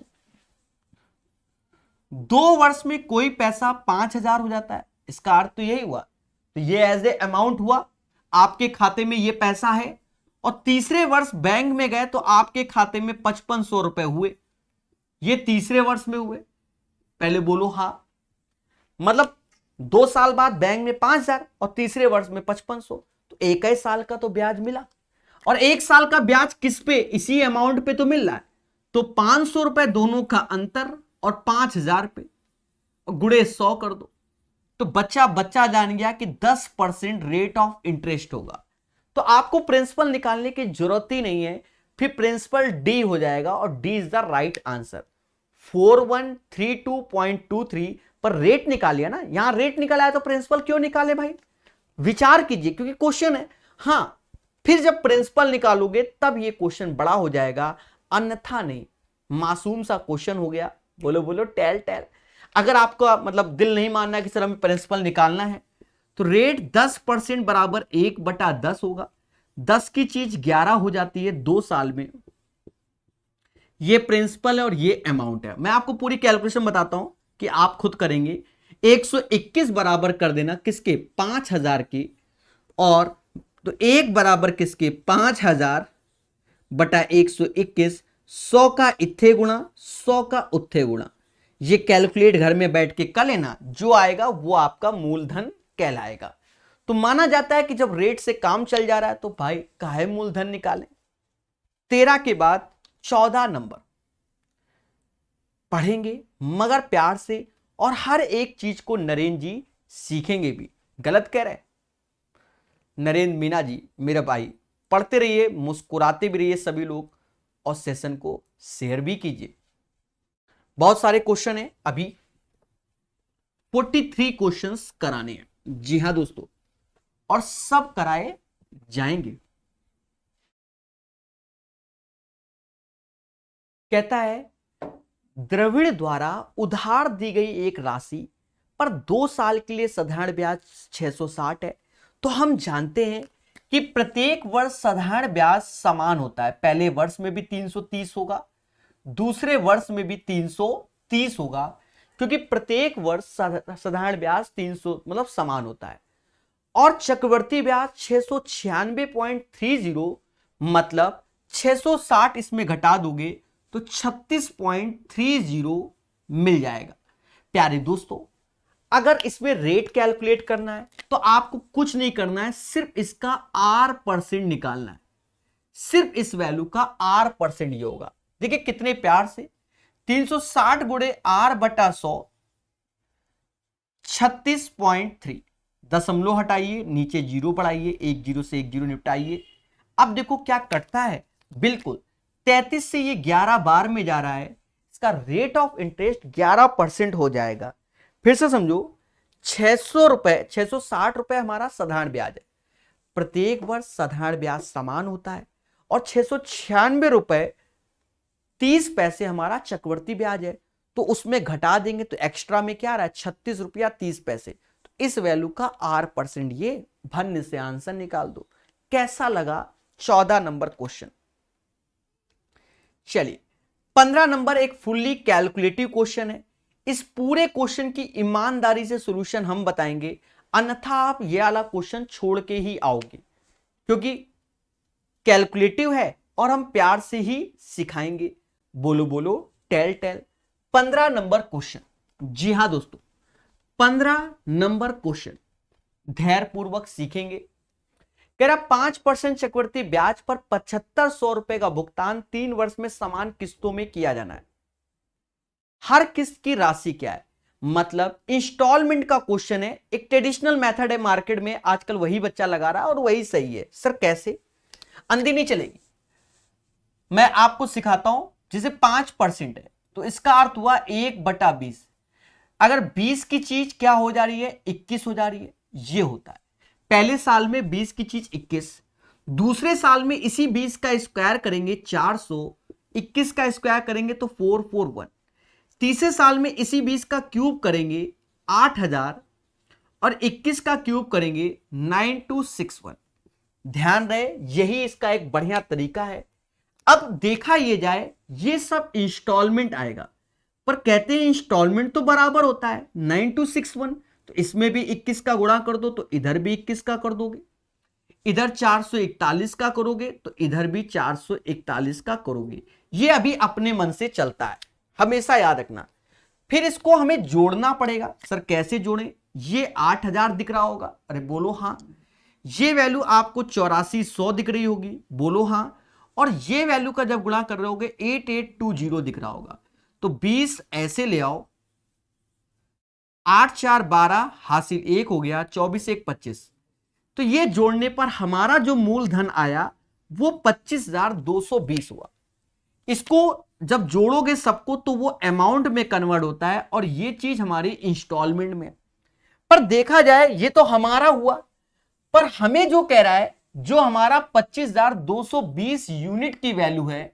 Speaker 1: 2 वर्ष में कोई पैसा 5,000 हो जाता है, इसका अर्थ तो यही हुआ, तो ये एज ए अमाउंट हुआ, आपके खाते में ये पैसा है, और तीसरे वर्ष बैंक में गए तो आपके खाते में 5,500 रुपए हुए, ये तीसरे वर्ष में हुए। पहले बोलो हाँ, मतलब 2 साल बाद बैंक में 5,000 और तीसरे वर्ष में 5,500, तो एक ही साल का तो ब्याज मिला। और 1 साल का ब्याज किस पे, इसी अमाउंट पे तो मिल रहा है, तो 500 रुपए दोनों का अंतर और 5,000 पे गुणे 100 कर दो, तो बच्चा बच्चा जान गया कि 10% रेट ऑफ इंटरेस्ट होगा। तो आपको प्रिंसिपल निकालने की जरूरत ही नहीं है, फिर प्रिंसिपल डी हो जाएगा और D is the right answer. 4132.23 पर रेट निकालिए ना, यहां रेट निकाला है तो प्रिंसिपल क्यों निकाले भाई, विचार कीजिए, क्योंकि क्वेश्चन है। हां, फिर जब प्रिंसिपल निकालोगे तब ये क्वेश्चन बड़ा हो जाएगा, अन्यथा नहीं। मासूम सा क्वेश्चन हो गया, बोलो बोलो टेल टेल। अगर आपका मतलब दिल नहीं मानना कि सर हमें प्रिंसिपल निकालना है, तो रेट 10% बराबर 1/10 होगा, 10 की चीज 11 हो जाती है 2 साल में। ये प्रिंसिपल है और ये अमाउंट है। मैं आपको पूरी कैलकुलेशन बताता हूं कि आप खुद करेंगे। 121 बराबर कर देना किसके, 5,000 के, और तो 1 बराबर किसके, 5,000 बटा 121, 100 का इत्थे गुणा 100 का उत्थे गुणा, ये कैलकुलेट घर में बैठ के कर लेना, जो आएगा वो आपका मूलधन कहलाएगा। तो माना जाता है कि जब रेट से काम चल जा रहा है तो भाई काहे मूलधन निकालें। 13 के बाद 14 नंबर पढ़ेंगे मगर प्यार से, और हर एक चीज को नरेंद्र जी सीखेंगे भी। गलत कह रहे नरेंद्र मीना जी मेरे भाई, पढ़ते रहिए, मुस्कुराते भी रहिए सभी लोग, और सेशन को शेयर भी कीजिए। बहुत सारे क्वेश्चन है, अभी 43 क्वेश्चंस कराने हैं। जी हां दोस्तों, और सब कराए जाएंगे। कहता है द्रविड़ द्वारा उधार दी गई एक राशि पर 2 साल के लिए साधारण ब्याज 660 है, तो हम जानते हैं कि प्रत्येक वर्ष साधारण ब्याज समान होता है। पहले वर्ष में भी 330 होगा, दूसरे वर्ष में भी 330 होगा, क्योंकि प्रत्येक वर्ष साधारण ब्याज 300 मतलब समान होता है। और चक्रवर्ती ब्याज 696.30 मतलब 660 इसमें घटा दोगे तो 36.30 मिल जाएगा। प्यारे दोस्तों, अगर इसमें रेट कैलकुलेट करना है तो आपको कुछ नहीं करना है, सिर्फ इसका R% निकालना है। सिर्फ इस वैल्यू का R% ये होगा। देखिए कितने प्यार से 360 गुणे R/100 36.3, दशमलव हटाइए, नीचे जीरो बढ़ाइए, एक जीरो से एक जीरो निपटाइए। अब देखो क्या कटता है, बिल्कुल 33 से ये 11 बार में जा रहा है, इसका रेट ऑफ इंटरेस्ट 11% हो जाएगा। फिर से समझो, 660 रुपए हमारा साधारण ब्याज है। प्रत्येक वर्ष साधारण ब्याज समान होता है और 696 रुपए 30 पैसे हमारा चक्रवर्ती ब्याज है, तो उसमें घटा देंगे तो एक्स्ट्रा में क्या आ रहा है, 36 रुपया 30 पैसे। तो इस वैल्यू का R% ये भन्न से आंसर निकाल दो। कैसा लगा 14 नंबर क्वेश्चन। चलिए 15 नंबर एक फुल्ली कैलकुलेटिव क्वेश्चन है। इस पूरे क्वेश्चन की ईमानदारी से सॉल्यूशन हम बताएंगे, अन्यथा आप ये वाला क्वेश्चन छोड़ के ही आओगे, क्योंकि कैलकुलेटिव है और हम प्यार से ही सिखाएंगे। बोलो बोलो टेल टेल। 15 नंबर क्वेश्चन, जी हां दोस्तों 15 नंबर क्वेश्चन धैर्य पूर्वक सीखेंगे। कह रहा 5% चक्रवर्ती ब्याज पर 7500 रुपए का भुगतान 3 वर्ष में समान किस्तों में किया जाना है। हर किस्त की राशि क्या है, मतलब इंस्टॉलमेंट का क्वेश्चन है। एक ट्रेडिशनल मेथड है मार्केट में, आजकल वही बच्चा लगा रहा है और वही सही है। सर कैसे, अंधी नहीं चलेगी, मैं आपको सिखाता हूं। जैसे 5% है तो इसका अर्थ हुआ 1/20। अगर 20 की चीज क्या हो जा रही है, 21 हो जा रही है, ये होता है। पहले साल में 20 की चीज 21, दूसरे साल में इसी 20 का स्क्वायर करेंगे 400, 21 का स्क्वायर करेंगे तो 441, तीसरे साल में इसी 20 का क्यूब करेंगे 8000 और 21 का क्यूब करेंगे 9261। ध्यान रहे, यही इसका एक बढ़िया तरीका है। अब देखा ये जाए, ये सब इंस्टॉलमेंट आएगा, पर कहते हैं इंस्टॉलमेंट तो बराबर होता है 9261, तो इसमें भी 21 का गुणा कर दो तो इधर भी 21 का कर दोगे, इधर 441 का करोगे तो इधर भी 441 का करोगे। ये अभी अपने मन से चलता है, हमेशा याद रखना। फिर इसको हमें जोड़ना पड़ेगा। सर कैसे जोड़ें, ये 8000 दिख रहा होगा, अरे बोलो हाँ। ये वैल्यू आपको 8400 दिख रही होगी, बोलो हाँ। और ये वैल्यू का जब गुणा कर रहे होगे 8820 दिख रहा होगा, तो 20 ऐसे ले आओ, 8 4 12 हासिल 1 हो गया, 24 1 25। तो ये जोड़ने पर हमारा जो मूलधन आया वो 25,220 हुआ। इसको जब जोड़ोगे सबको तो वो अमाउंट में कन्वर्ट होता है और ये चीज हमारी इंस्टॉलमेंट में। पर देखा जाए ये तो हमारा हुआ, पर हमें जो कह रहा है, जो हमारा 25,220 यूनिट की वैल्यू है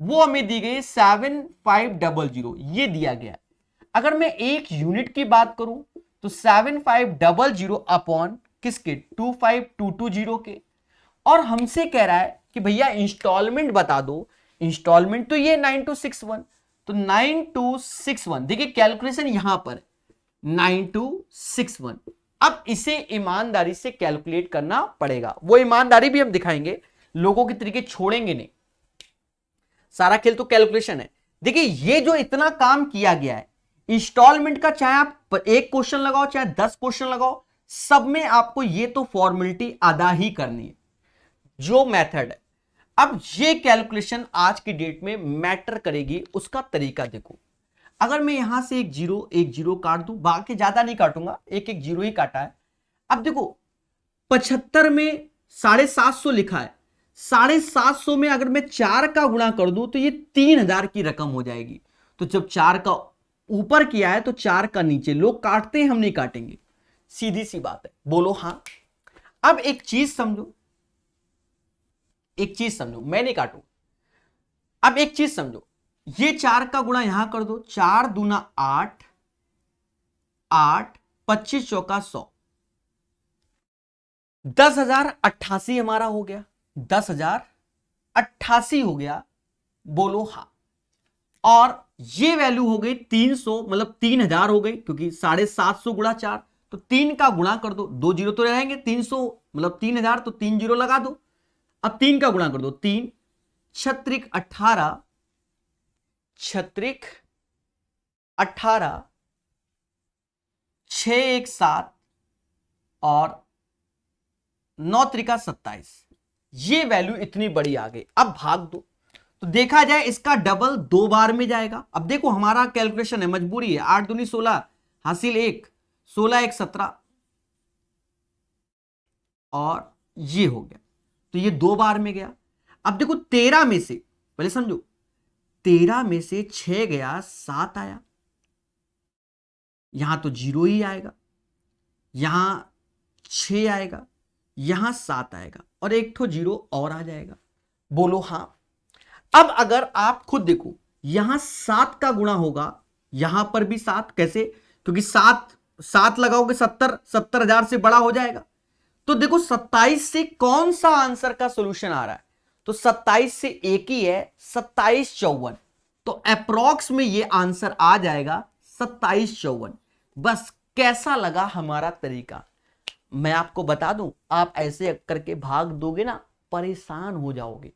Speaker 1: वो हमें दी गई 7500, ये दिया गया। अगर मैं एक यूनिट की बात करूं तो 7500 अपॉन किसके, 25220 के। और हमसे कह रहा है कि भैया इंस्टॉलमेंट बता दो। इंस्टॉलमेंट तो ये 9261, तो 9261, देखिए कैलकुलेशन यहां पर 9261। अब इसे ईमानदारी से कैलकुलेट करना पड़ेगा, वो ईमानदारी भी हम दिखाएंगे, लोगों के तरीके छोड़ेंगे नहीं। सारा खेल तो कैलकुलेशन है। देखिए ये जो इतना काम किया गया है इंस्टॉलमेंट का, चाहे आप एक क्वेश्चन लगाओ चाहे 10 क्वेश्चन लगाओ, सब में आपको ये तो फॉर्मेलिटी अदा ही करनी है, जो मेथड है। अब ये कैलकुलेशन आज की डेट में मैटर करेगी, उसका तरीका देखो। अगर मैं यहां से एक जीरो काट दूं, बाकी ज्यादा नहीं काटूंगा, एक एक जीरो ही काटा है। अब देखो 75 में 750 लिखा है, 750 में अगर मैं 4 का गुणा कर दूं तो ये 3000 की रकम हो जाएगी। तो जब 4 का ऊपर किया है तो 4 का नीचे, लोग काटते हैं हम नहीं काटेंगे, सीधी सी बात है, बोलो हां। अब एक चीज समझो, मैं नहीं काटू। अब एक चीज समझो, ये 4 का गुणा यहां कर दो, 4 दूना 8, 8 25 चौका 100, 10,088 हमारा हो गया, 10,088 हो गया, बोलो हाँ। और ये वैल्यू हो गई 300, मतलब 3,000 हो गई, क्योंकि 750 गुणा 4, तो 3 का गुणा कर दो, 2 जीरो तो रहेंगे, 300 मतलब 3,000, तो 3 जीरो लगा दो। अब 3 का गुणा कर दो, 3 छत्रिक 18, छत्रिक 18, 6 1 7 और 9 त्रिका 27, ये वैल्यू इतनी बड़ी आ गई। अब भाग दो, तो देखा जाए इसका डबल 2 बार में जाएगा। अब देखो हमारा कैलकुलेशन है, मजबूरी है, 8 दूनी 16 हासिल 1, 16 1 17 और ये हो गया, तो ये 2 बार में गया। अब देखो 13 में से, पहले समझो, 13 में से 6 गया, 7 आया, यहां तो 0 ही आएगा, यहां 6 आएगा, यहां 7 आएगा और एक ठो 0 और आ जाएगा, बोलो हाँ। अब अगर आप खुद देखो, यहां 7 का गुणा होगा, यहां पर भी 7, कैसे? क्योंकि 7 लगाओगे 70,000 से बड़ा हो जाएगा। तो देखो 27 से कौन सा आंसर का सॉल्यूशन आ रहा है, तो 27 से एक ही है, 2754, तो अप्रोक्स में ये आंसर आ जाएगा 2754। बस कैसा लगा हमारा तरीका? मैं आपको बता दूं, आप ऐसे करके भाग दोगे ना, परेशान हो जाओगे,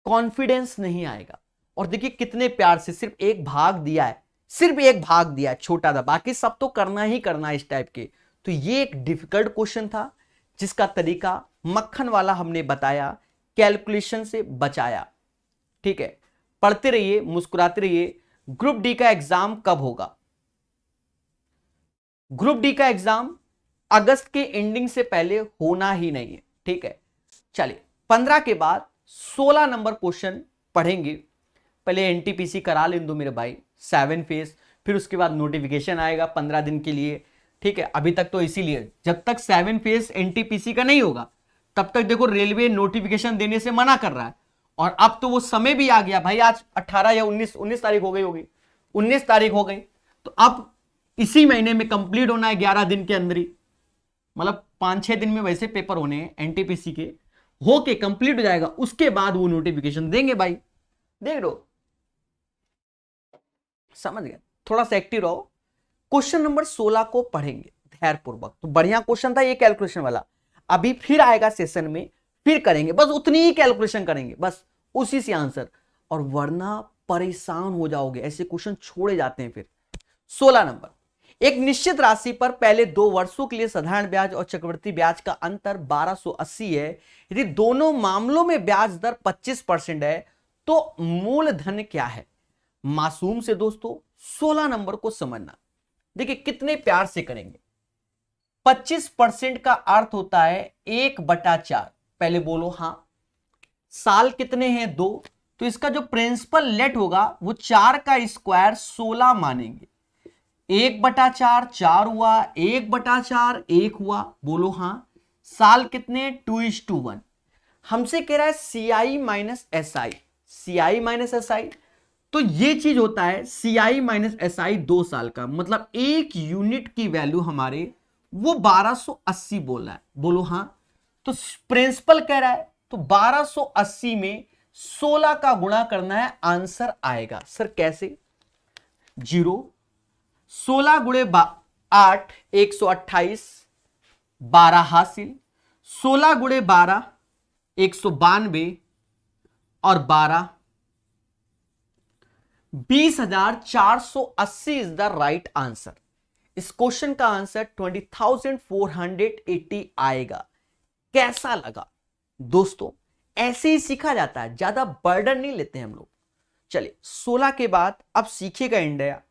Speaker 1: कॉन्फिडेंस नहीं आएगा। और देखिए कितने प्यार से सिर्फ एक भाग दिया है, सिर्फ एक भाग दिया है, छोटा था, बाकी सब तो करना ही करना इस टाइप के। तो ये एक डिफिकल्ट क्वेश्चन था, जिसका तरीका मक्खन वाला हमने बताया, कैलकुलेशन से बचाया। ठीक है, पढ़ते रहिए, मुस्कुराते रहिए। ग्रुप डी का एग्जाम कब होगा? ग्रुप डी का एग्जाम अगस्त के एंडिंग से पहले होना ही नहीं है। ठीक है, चलिए 15 के बाद 16 नंबर क्वेश्चन पढ़ेंगे। पहले एनटीपीसी करा लें दो मेरे भाई, 7 फेज, फिर उसके बाद नोटिफिकेशन आएगा 15 दिन के लिए। ठीक है, अभी तक तो इसीलिए जब तक 7 फेज एनटीपीसी का नहीं होगा तब तक देखो रेलवे नोटिफिकेशन देने से मना कर रहा है। और अब तो वो समय भी आ गया भाई, आज 18 या 19 तारीख हो गई होगी, 19 तारीख हो गई, तो अब इसी महीने में कंप्लीट होना है, 11 दिन के अंदर ही, मतलब 5-6 दिन में वैसे पेपर होने हैं एनटीपीसी के, होके कंप्लीट हो जाएगा, उसके बाद वो नोटिफिकेशन देंगे भाई। देख लो, समझ गए? थोड़ा सा एक्टिव रहो। क्वेश्चन नंबर 16 को पढ़ेंगे धैर्यपूर्वक। तो बढ़िया क्वेश्चन था ये कैलकुलेशन वाला, अभी फिर आएगा सेशन में, फिर करेंगे, बस उतनी ही कैलकुलेशन करेंगे, बस उसी से आंसर, और वरना परेशान हो जाओगे, ऐसे क्वेश्चन छोड़े जाते हैं फिर। 16 नंबर, एक निश्चित राशि पर पहले 2 वर्षों के लिए साधारण ब्याज और चक्रवृद्धि ब्याज का अंतर 1280 है। यदि दोनों मामलों में ब्याज दर 25% है तो मूलधन क्या है? मासूम से दोस्तों 16 नंबर को समझना। देखिए कितने प्यार से करेंगे। 25% का अर्थ होता है 1/4, पहले बोलो हाँ। साल कितने हैं? 2, तो इसका जो प्रिंसिपल लेट होगा वो 4 का स्क्वायर 16 मानेंगे। 1/4 4 हुआ, 1/4 1 हुआ, बोलो हाँ। साल कितने? 2:1। हमसे कह रहा है CI minus SI, CI minus SI, तो ये चीज होता है CI माइनस SI 2 साल का, मतलब 1 यूनिट की वैल्यू हमारे वो 1280 बोल रहा है, बोलो हाँ। तो प्रिंसिपल कह रहा है, तो 1280 में 16 का गुणा करना है, आंसर आएगा। सर कैसे? 0, 16 गुणे 8 128, 12 हासिल, 16 गुणे 12 192 और 12 20,480 इज द राइट आंसर। इस क्वेश्चन का आंसर 20,480 आएगा। कैसा लगा दोस्तों? ऐसे ही सीखा जाता है, ज्यादा बर्डन नहीं लेते हैं हम लोग। चलिए 16 के बाद अब सीखेगा इंडिया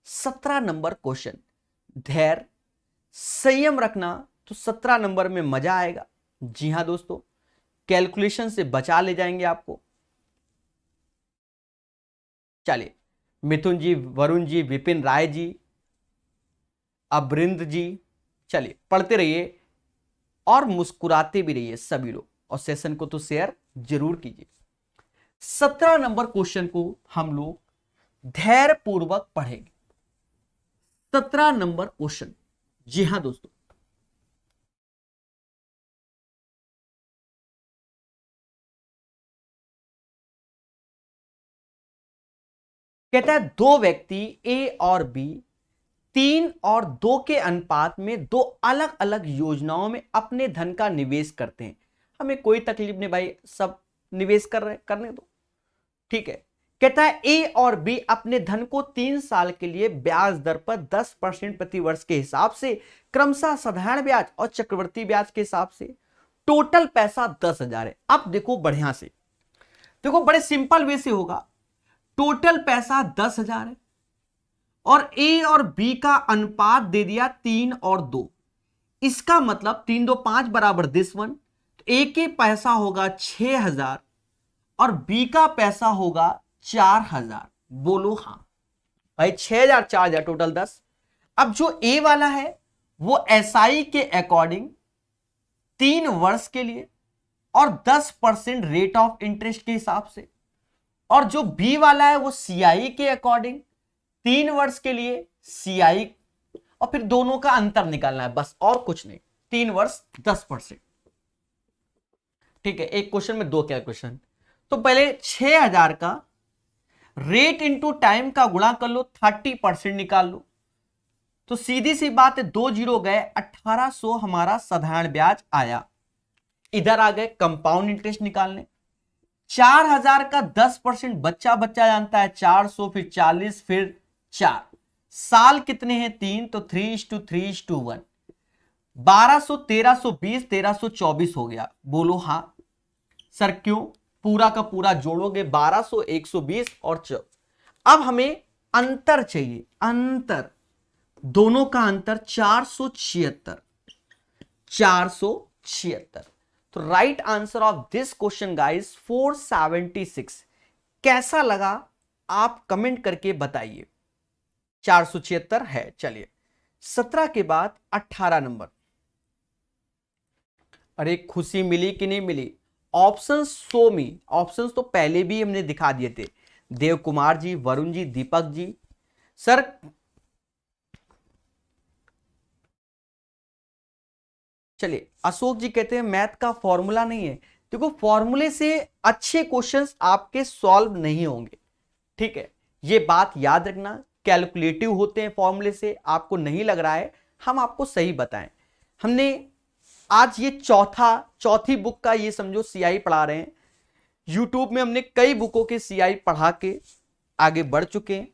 Speaker 1: 17 नंबर क्वेश्चन। धैर्य संयम रखना तो 17 नंबर में मजा आएगा। जी हां दोस्तों, कैलकुलेशन से बचा ले जाएंगे आपको। चलिए मिथुन जी, वरुण जी, विपिन राय जी, अबरिंद जी, चलिए पढ़ते रहिए और मुस्कुराते भी रहिए सभी लोग, और सेशन को तो शेयर जरूर कीजिए। 17 नंबर क्वेश्चन को हम लोग धैर्य पूर्वक पढ़ेंगे। 17 नंबर क्वेश्चन, जी हां दोस्तों, कहता है दो व्यक्ति ए और बी 3 और 2 के अनुपात में दो अलग अलग योजनाओं में अपने धन का निवेश करते हैं। हमें कोई तकलीफ नहीं भाई, सब निवेश कर रहे, करने दो, ठीक है। कहता है ए और बी अपने धन को 3 साल के लिए ब्याज दर पर 10% प्रति वर्ष के हिसाब से, क्रमशः साधारण ब्याज और चक्रवृद्धि ब्याज के हिसाब से, टोटल पैसा 10,000 है। अब देखो बढ़िया से, देखो बड़े सिंपल वे से होगा। टोटल पैसा 10,000 है और ए और बी का अनुपात दे दिया 3 और 2। इसका मतलब 3 2 5 बराबर दिस वन। तो ए के पैसा होगा 6,000 और बी का पैसा होगा 4,000। बोलो हां भाई, 6,000 4,000 टोटल 10। अब जो ए वाला है वो एसआई के अकॉर्डिंग 3 वर्ष के लिए और 10% रेट ऑफ इंटरेस्ट के हिसाब से, और जो बी वाला है वो सीआई के अकॉर्डिंग 3 वर्ष के लिए सीआई, और फिर दोनों का अंतर निकालना है बस, और कुछ नहीं। 3 वर्ष 10%, ठीक है। एक क्वेश्चन में 2 कैलकुलेशन। तो पहले 6,000 का रेट इंटू टाइम का गुणा कर लो, 30% निकाल लो। तो सीधी सी बात है, 2 जीरो गए, 1800 हमारा साधारण ब्याज आया। इधर आ गए कंपाउंड इंटरेस्ट निकालने। 4,000 का 10% बच्चा बच्चा जानता है 400, फिर 40, फिर 4 साल कितने हैं 3, तो 3:3:1। 1200, 1320, 1324 हो गया। बोलो हां सर क्यों? पूरा का पूरा जोड़ोगे 1200, 120 और 4। अब हमें अंतर चाहिए, अंतर, दोनों का अंतर 476। 476। तो right answer of this question guys 476। कैसा लगा आप कमेंट करके बताइए। 476 है। चलिए 17 के बाद 18 नंबर। अरे खुशी मिली कि नहीं मिली? Option show me. ऑप्शन तो पहले भी हमने दिखा दिए थे, देव कुमार जी, वरुण जी, दीपक जी। सर चलिए, अशोक जी कहते हैं मैथ का फॉर्मूला नहीं है। देखो फॉर्मूले से अच्छे क्वेश्चंस आपके सॉल्व नहीं होंगे, ठीक है, ये बात याद रखना। कैलकुलेटिव होते हैं फॉर्मूले से, आपको नहीं लग रहा है, हम आपको सही बताएं। हमने आज ये चौथी बुक का ये समझो सीआई पढ़ा रहे हैं। यूट्यूब में हमने कई बुकों के सीआई पढ़ा के आगे बढ़ चुके हैं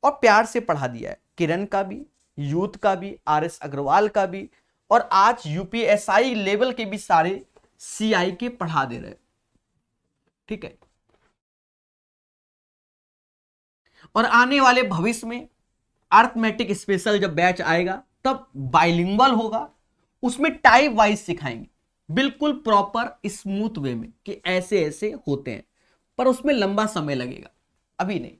Speaker 1: और प्यार से पढ़ा दिया है। किरण का भी, यूथ का भी, आरएस अग्रवाल का भी, और आज यूपीएसआई लेवल के भी सारे सीआई के पढ़ा दे रहे, ठीक है। और आने वाले भविष्य में अर्थमेटिक स्पेशल जब बैच आएगा तब बाइलिंगुअल होगा, उसमें टाइप वाइज सिखाएंगे, बिल्कुल प्रॉपर स्मूथ वे में कि ऐसे ऐसे होते हैं, पर उसमें लंबा समय लगेगा, अभी नहीं।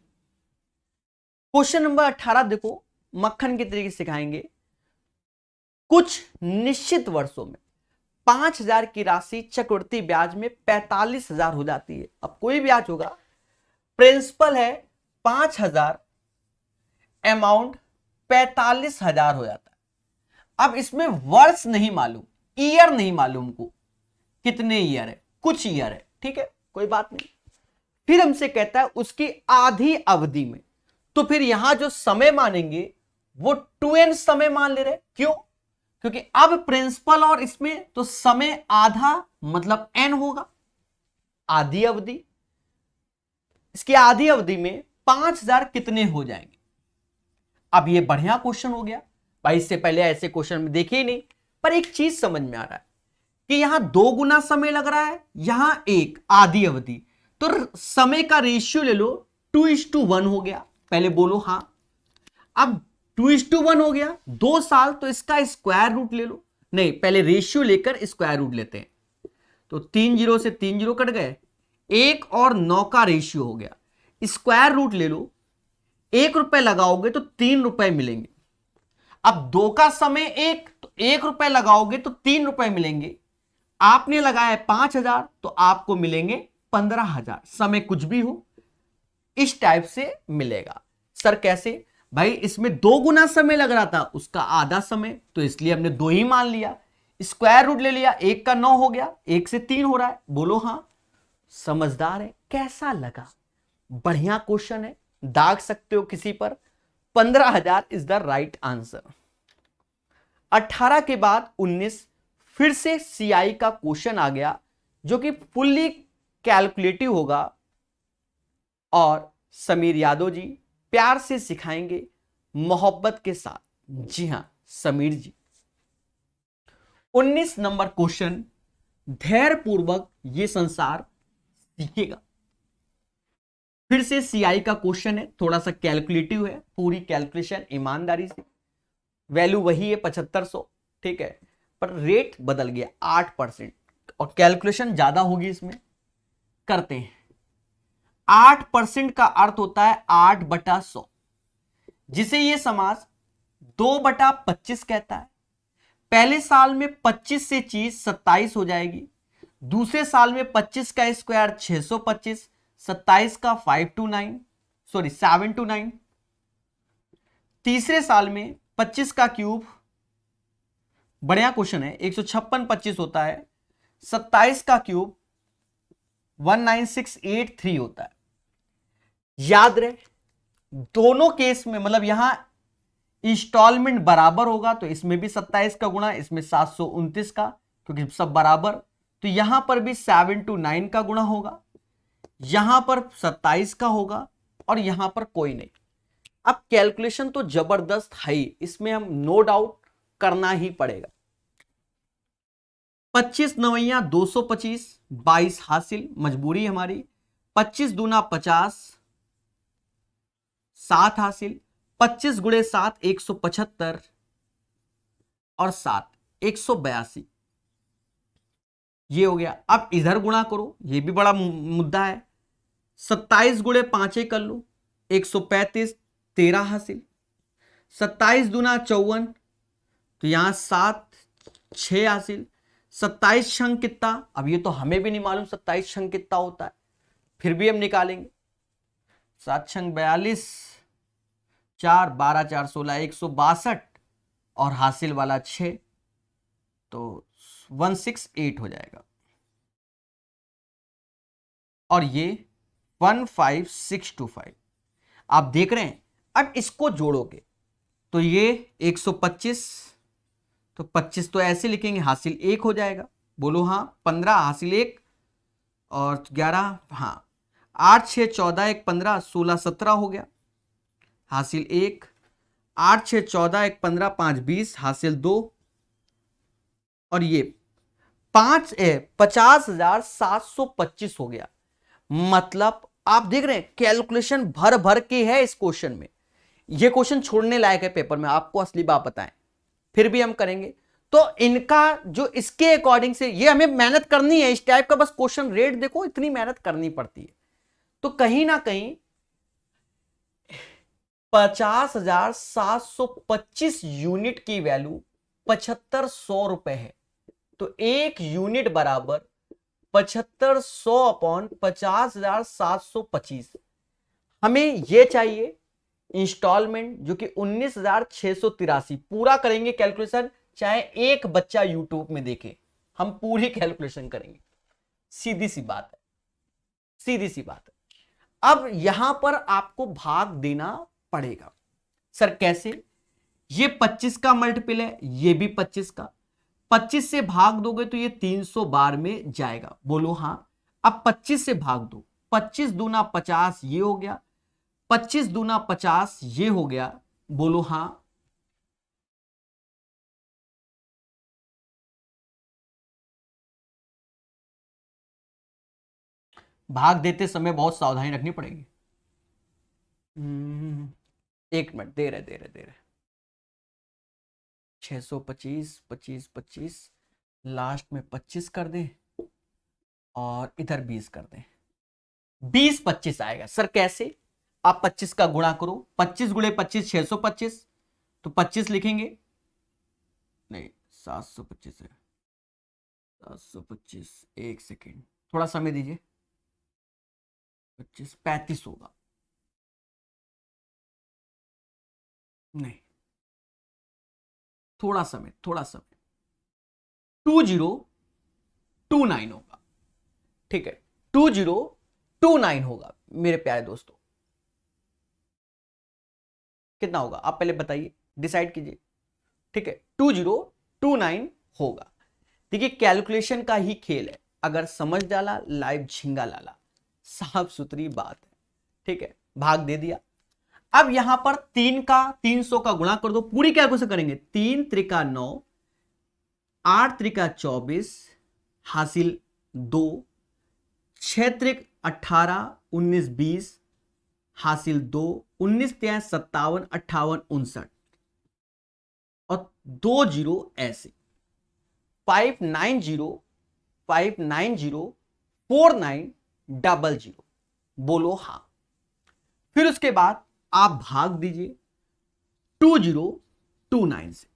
Speaker 1: क्वेश्चन नंबर 18 देखो, मक्खन के तरीके सिखाएंगे। कुछ निश्चित वर्षों में 5,000 की राशि चक्रवृद्धि ब्याज में 45,000 हो जाती है। अब कोई ब्याज होगा, प्रिंसिपल है 5,000, अमाउंट 45,000 हो जाता है। अब इसमें वर्ष नहीं मालूम, ईयर नहीं मालूम को कितने ईयर है, कुछ ईयर है, ठीक है, कोई बात नहीं। फिर हमसे कहता है उसकी आधी अवधि में, तो फिर यहां जो समय मानेंगे वो 2n समय मान ले रहे। क्यों? क्योंकि अब प्रिंसिपल और इसमें तो समय आधा मतलब n होगा, आधी अवधि। इसकी आधी अवधि में 5,000 कितने हो जाएंगे? अब ये बढ़िया क्वेश्चन हो गया भाई, इससे पहले ऐसे क्वेश्चन में देखे ही नहीं। पर एक चीज समझ में आ रहा है कि यहां 2 गुना समय लग रहा है, यहां 1 आधी अवधि, तो समय का रेशियो ले लो 2:1 हो गया। पहले बोलो हां। अब 2:1 हो गया, 2 साल, तो इसका स्क्वायर रूट ले लो। नहीं, पहले रेशियो लेकर स्क्वायर रूट लेते हैं। तो 3 जीरो से 3 जीरो कट गए, 1 और 9 का रेशियो हो गया। स्क्वायर रूट ले लो, 1 रुपए लगाओगे तो 3 रुपए मिलेंगे। अब 2 का समय 1, तो 1 रुपए लगाओगे तो 3 रुपए मिलेंगे। आपने लगाया 5,000 तो आपको मिलेंगे 15,000, समय कुछ भी हो इस टाइप से मिलेगा। सर कैसे? भाई इसमें 2 गुना समय लग रहा था, उसका आधा समय, तो इसलिए हमने 2 ही मान लिया, स्क्वायर रूट ले लिया, 1 का 9 हो गया, 1 से 3 हो रहा है। बोलो हाँ। समझदार है। कैसा लगा? बढ़िया क्वेश्चन है, दाग सकते हो किसी पर। 15,000 इज द राइट आंसर। 18 के बाद 19 फिर से सीआई का क्वेश्चन आ गया जो कि फुल्ली कैलकुलेटिव होगा और समीर यादव जी प्यार से सिखाएंगे, मोहब्बत के साथ। जी हां समीर जी। 19 नंबर क्वेश्चन, धैर्य पूर्वक ये संसार सीखेगा। फिर से सीआई का क्वेश्चन है, थोड़ा सा कैलकुलेटिव है, पूरी कैलकुलेशन ईमानदारी से। वैल्यू वही है 7500, ठीक है, पर रेट बदल गया 8% और कैलकुलेशन ज्यादा होगी इसमें। करते हैं। 8% का अर्थ होता है 8/100, जिसे ये समास 2/25 कहता है। पहले साल में 25 से चीज 27 हो जाएगी, दूसरे साल में 25 का स्क्वायर 625, 27 का 7 to 9, तीसरे साल में 25 का क्यूब, बढ़िया क्वेश्चन है, 156 25 होता है, 27 का क्यूब 19683 होता है। याद रहे दोनों केस में, मतलब यहां इंस्टॉलमेंट बराबर होगा तो इसमें भी 27 का गुणा, इसमें 729 का, क्योंकि सब बराबर, तो यहां पर भी 7 to 9 का गुणा होगा, यहां पर 27 का होगा और यहां पर कोई नहीं। अब कैलकुलेशन तो जबरदस्त है, इसमें हम नो डाउट करना ही पड़ेगा। 25 नवैया 225, 22 हासिल, मजबूरी हमारी। 25 दूना 50, 7 हासिल। 25 गुणे 7 175 और 7 182, ये हो गया। अब इधर गुणा करो, ये भी बड़ा मुद्दा है। 27 गुणे 5 कर लो, 135, 13 हासिल। 27 दूना 54, तो यहां 7 6 हासिल। 27 छंग कितना, अब ये तो हमें भी नहीं मालूम 27 छंग कितना होता है, फिर भी हम निकालेंगे। 7 छंग 42, 4 12 4 16 162 और हासिल वाला 6, तो 168 हो जाएगा और ये 15625। आप देख रहे हैं, अब इसको जोड़ोगे तो ये 125, तो 25 तो ऐसे लिखेंगे, हासिल 1 हो जाएगा। बोलो हाँ। 15 हासिल 1 और 11, हाँ 8 6 14 1 15, 16 17 हो गया, हासिल 1। 8 6 14 1 15, 5 20, हासिल 2 और ये 50,725 हो गया। मतलब आप देख रहे हैं कैलकुलेशन भर भर के है इस क्वेश्चन में। ये क्वेश्चन छोड़ने लायक है पेपर में, आपको असली बात बताएं, फिर भी हम करेंगे। तो इनका जो इसके अकॉर्डिंग से, ये हमें मेहनत करनी है इस टाइप का, बस क्वेश्चन रेट देखो, इतनी मेहनत करनी पड़ती है। तो कहीं ना कहीं 50,725 यूनिट की वैल्यू 7500 रुपए है। तो एक यूनिट बराबर 7500 अपॉन 50,725। हमें यह चाहिए इंस्टॉलमेंट जो कि 19,683। पूरा करेंगे कैलकुलेशन, चाहे एक बच्चा यूट्यूब में देखे, हम पूरी कैलकुलेशन करेंगे। सीधी सी बात है, सीधी सी बात है। अब यहां पर आपको भाग देना पड़ेगा। सर कैसे? ये 25 का मल्टीपल है, ये भी 25 का, 25 से भाग दोगे तो ये 300 बार में जाएगा। बोलो हाँ। अब 25 से भाग दो, 25 दूना 50 ये हो गया, 25 दूना 50 ये हो गया। बोलो हाँ। भाग देते समय बहुत सावधानी रखनी पड़ेगी। 1 मिनट, दे रहे 625 25 25, लास्ट में 25 कर दें और इधर 20 कर दें, 20 25 आएगा। सर कैसे? आप 25 का गुणा करो, 25 गुणे 25 625, तो 25 लिखेंगे, नहीं 725 है, 725, एक सेकेंड, थोड़ा समय दीजिए। 25 35 होगा, नहीं, थोड़ा समय 2029 होगा। ठीक है, 2029 होगा मेरे प्यारे दोस्तों। कितना होगा आप पहले बताइए, डिसाइड कीजिए। ठीक है, 2029 होगा। देखिए कैलकुलेशन का ही खेल है, अगर समझ डाला लाइव झिंगा लाला, साफ सुथरी बात है। ठीक है, भाग दे दिया। अब यहां पर 300 का गुणा कर दो, पूरी कैलकुलेशन करेंगे। 3 त्रिका 9, 8 त्रिका 24, हासिल 2, 6 त्रिक 18, 19 20, हासिल 2, 19 त्यां 57, 58 59, और 2 जीरो ऐसे 590 590 4900। बोलो हां। फिर उसके बाद आप भाग दीजिए 2029 से।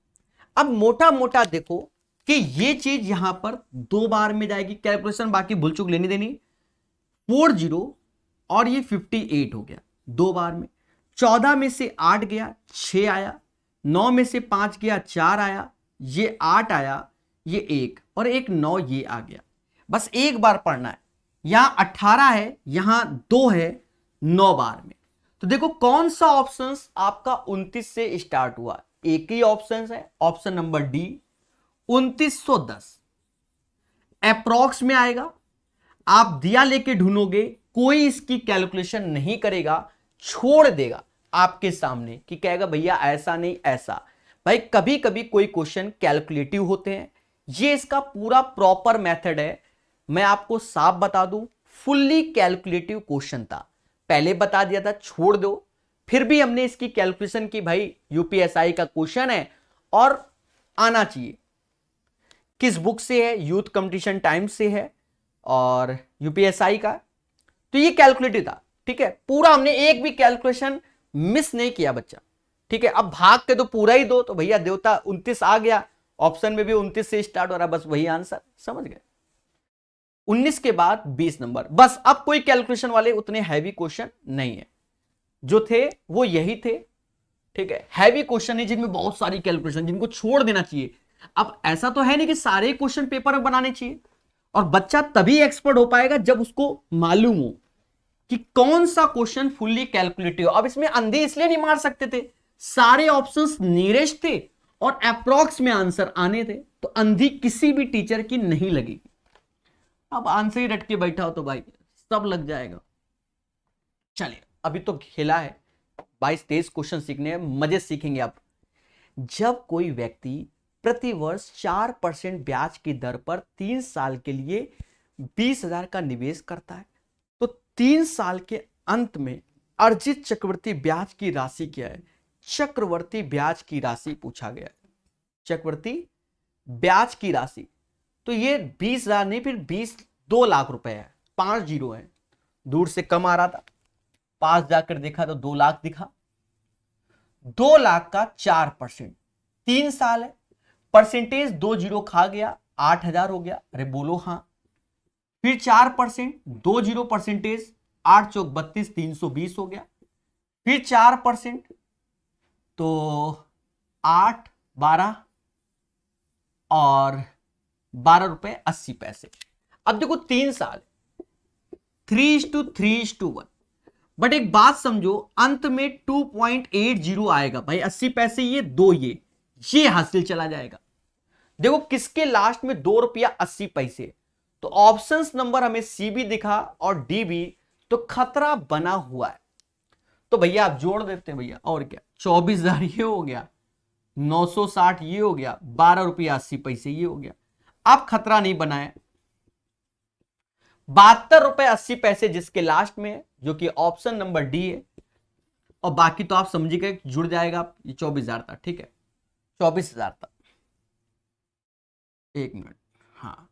Speaker 1: अब मोटा मोटा देखो कि ये चीज यहां पर 2 बार में जाएगी कैलकुलेशन, बाकी भूल चूक लेनी देनी। 40 और ये 58 हो गया 2 बार में। 14 में से 8 गया 6 आया, 9 में से 5 गया 4 आया, ये 8 आया, ये 1 और एक 9 ये आ गया। बस एक बार पढ़ना है। यहां 18 है, यहां 2 है, 9 बार में। तो देखो कौन सा ऑप्शन आपका 29 से स्टार्ट हुआ, एक ही ऑप्शन है, ऑप्शन नंबर डी 2910 अप्रॉक्स में आएगा। आप दिया लेके ढूंढोगे, कोई इसकी कैलकुलेशन नहीं करेगा, छोड़ देगा आपके सामने कि कहेगा भैया ऐसा नहीं ऐसा। भाई कभी कभी कोई क्वेश्चन कैलकुलेटिव होते हैं, ये इसका पूरा प्रॉपर मेथड है। मैं आपको साफ बता दूं, फुल्ली कैलकुलेटिव क्वेश्चन था, पहले बता दिया था छोड़ दो, फिर भी हमने इसकी कैलकुलेशन की। भाई यूपीएसआई का क्वेश्चन है और आना चाहिए। किस बुक से है, यूथ कंपटीशन टाइम्स से है और यूपीएसआई का, तो ये कैलकुलेटिव था। ठीक है, पूरा हमने एक भी कैलकुलेशन मिस नहीं किया बच्चा। ठीक है, अब भाग के तो पूरा ही दो, तो भैया देवता 29 आ गया, ऑप्शन में भी 29 से स्टार्ट हो रहा, बस वही आंसर, समझ गए। 19 के बाद 20 नंबर, बस अब कोई कैलकुलेशन वाले उतने हैवी क्वेश्चन नहीं है, जो थे वो यही थे। ठीक है, हैवी क्वेश्चन है जिनमें बहुत सारी कैलकुलेशन, जिनको छोड़ देना चाहिए। अब ऐसा तो है नहीं कि सारे क्वेश्चन पेपर में बनाने चाहिए, और बच्चा तभी एक्सपर्ट हो पाएगा जब उसको मालूम हो कि कौन सा क्वेश्चन फुल्ली कैलकुलेटिव। अब इसमें अंधे इसलिए नहीं मार सकते थे, सारे ऑप्शंस नियरेस्ट थे और अप्रॉक्स में आंसर आने थे, तो अंधी किसी भी टीचर की नहीं लगेगी। अब आंसर ही रट के बैठा हो तो भाई सब लग जाएगा। चलिए अभी तो खेला है, 22-23 क्वेश्चन सीखने हैं, मजे सीखेंगे आप। जब कोई व्यक्ति प्रति वर्ष 4% ब्याज की दर पर 3 साल के लिए 20,000 का निवेश करता है, तो 3 साल के अंत में अर्जित चक्रवर्ती ब्याज की राशि क्या है। चक्रवर्ती ब्याज की राशि पूछा गया है, चक्रवर्ती ब्याज की राशि। तो ये 20,000 नहीं, फिर 2 लाख रुपए है, 5 जीरो है, दूर से कम आ रहा था, पास जाकर देखा तो 2 लाख दिखा। 2 लाख का 4%, 3 साल है, परसेंटेज 2 जीरो खा गया, 8,000 हो गया। अरे बोलो हां। फिर 4%, 2 जीरो परसेंटेज, 8 चौक 32, 320 हो गया। फिर 4%, तो 8 12 और 12 रुपए 80 पैसे। अब देखो 3 साल, 3:3:1, बट एक बात समझो, अंत में 2.80 आएगा भाई, 80 पैसे ये दो, ये हासिल चला जाएगा। देखो किसके लास्ट में 2 रुपया 80 पैसे, तो ऑप्शंस नंबर हमें सी भी दिखा और डी भी, तो खतरा बना हुआ है। तो भैया आप जोड़ देते हैं भैया, और क्या, 24,000 ये हो गया, 960 ये हो गया, 12 रुपया 80 पैसे ये हो गया। आप खतरा नहीं बनाए, 72 रुपए 80 पैसे जिसके लास्ट में है, जो कि ऑप्शन नंबर डी है। और बाकी तो आप समझिएगा जुड़ जाएगा, ये 24,000 था। ठीक है, 24,000 था, 1 मिनट, हाँ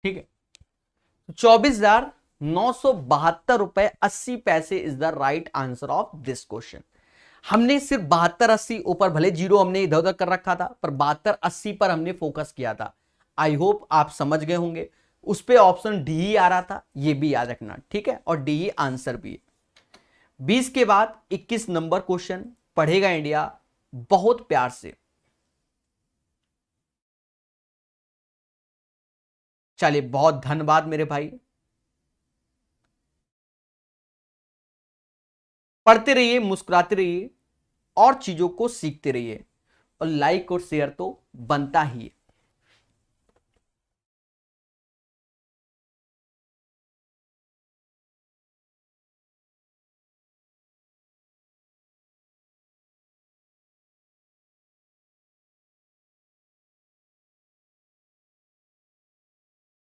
Speaker 1: ठीक है। ₹24,972.80 is the right answer of this question. हमने सिर्फ 72-80 ऊपर, भले जीरो हमने इधर उधर कर रखा था, पर 72-80 पर हमने फोकस किया था। आई होप आप समझ गए होंगे। उस पे ऑप्शन डी ही आ रहा था, ये भी याद रखना, ठीक है, और डी ही आंसर भी है। 20 के बाद 21 नंबर क्वेश्चन पढ़ेगा इंडिया बहुत प्यार से। चलिए, बहुत धन्यवाद मेरे भाई। पढ़ते रहिए, मुस्कुराते रहिए और चीजों को सीखते रहिए, और लाइक और शेयर तो बनता ही है।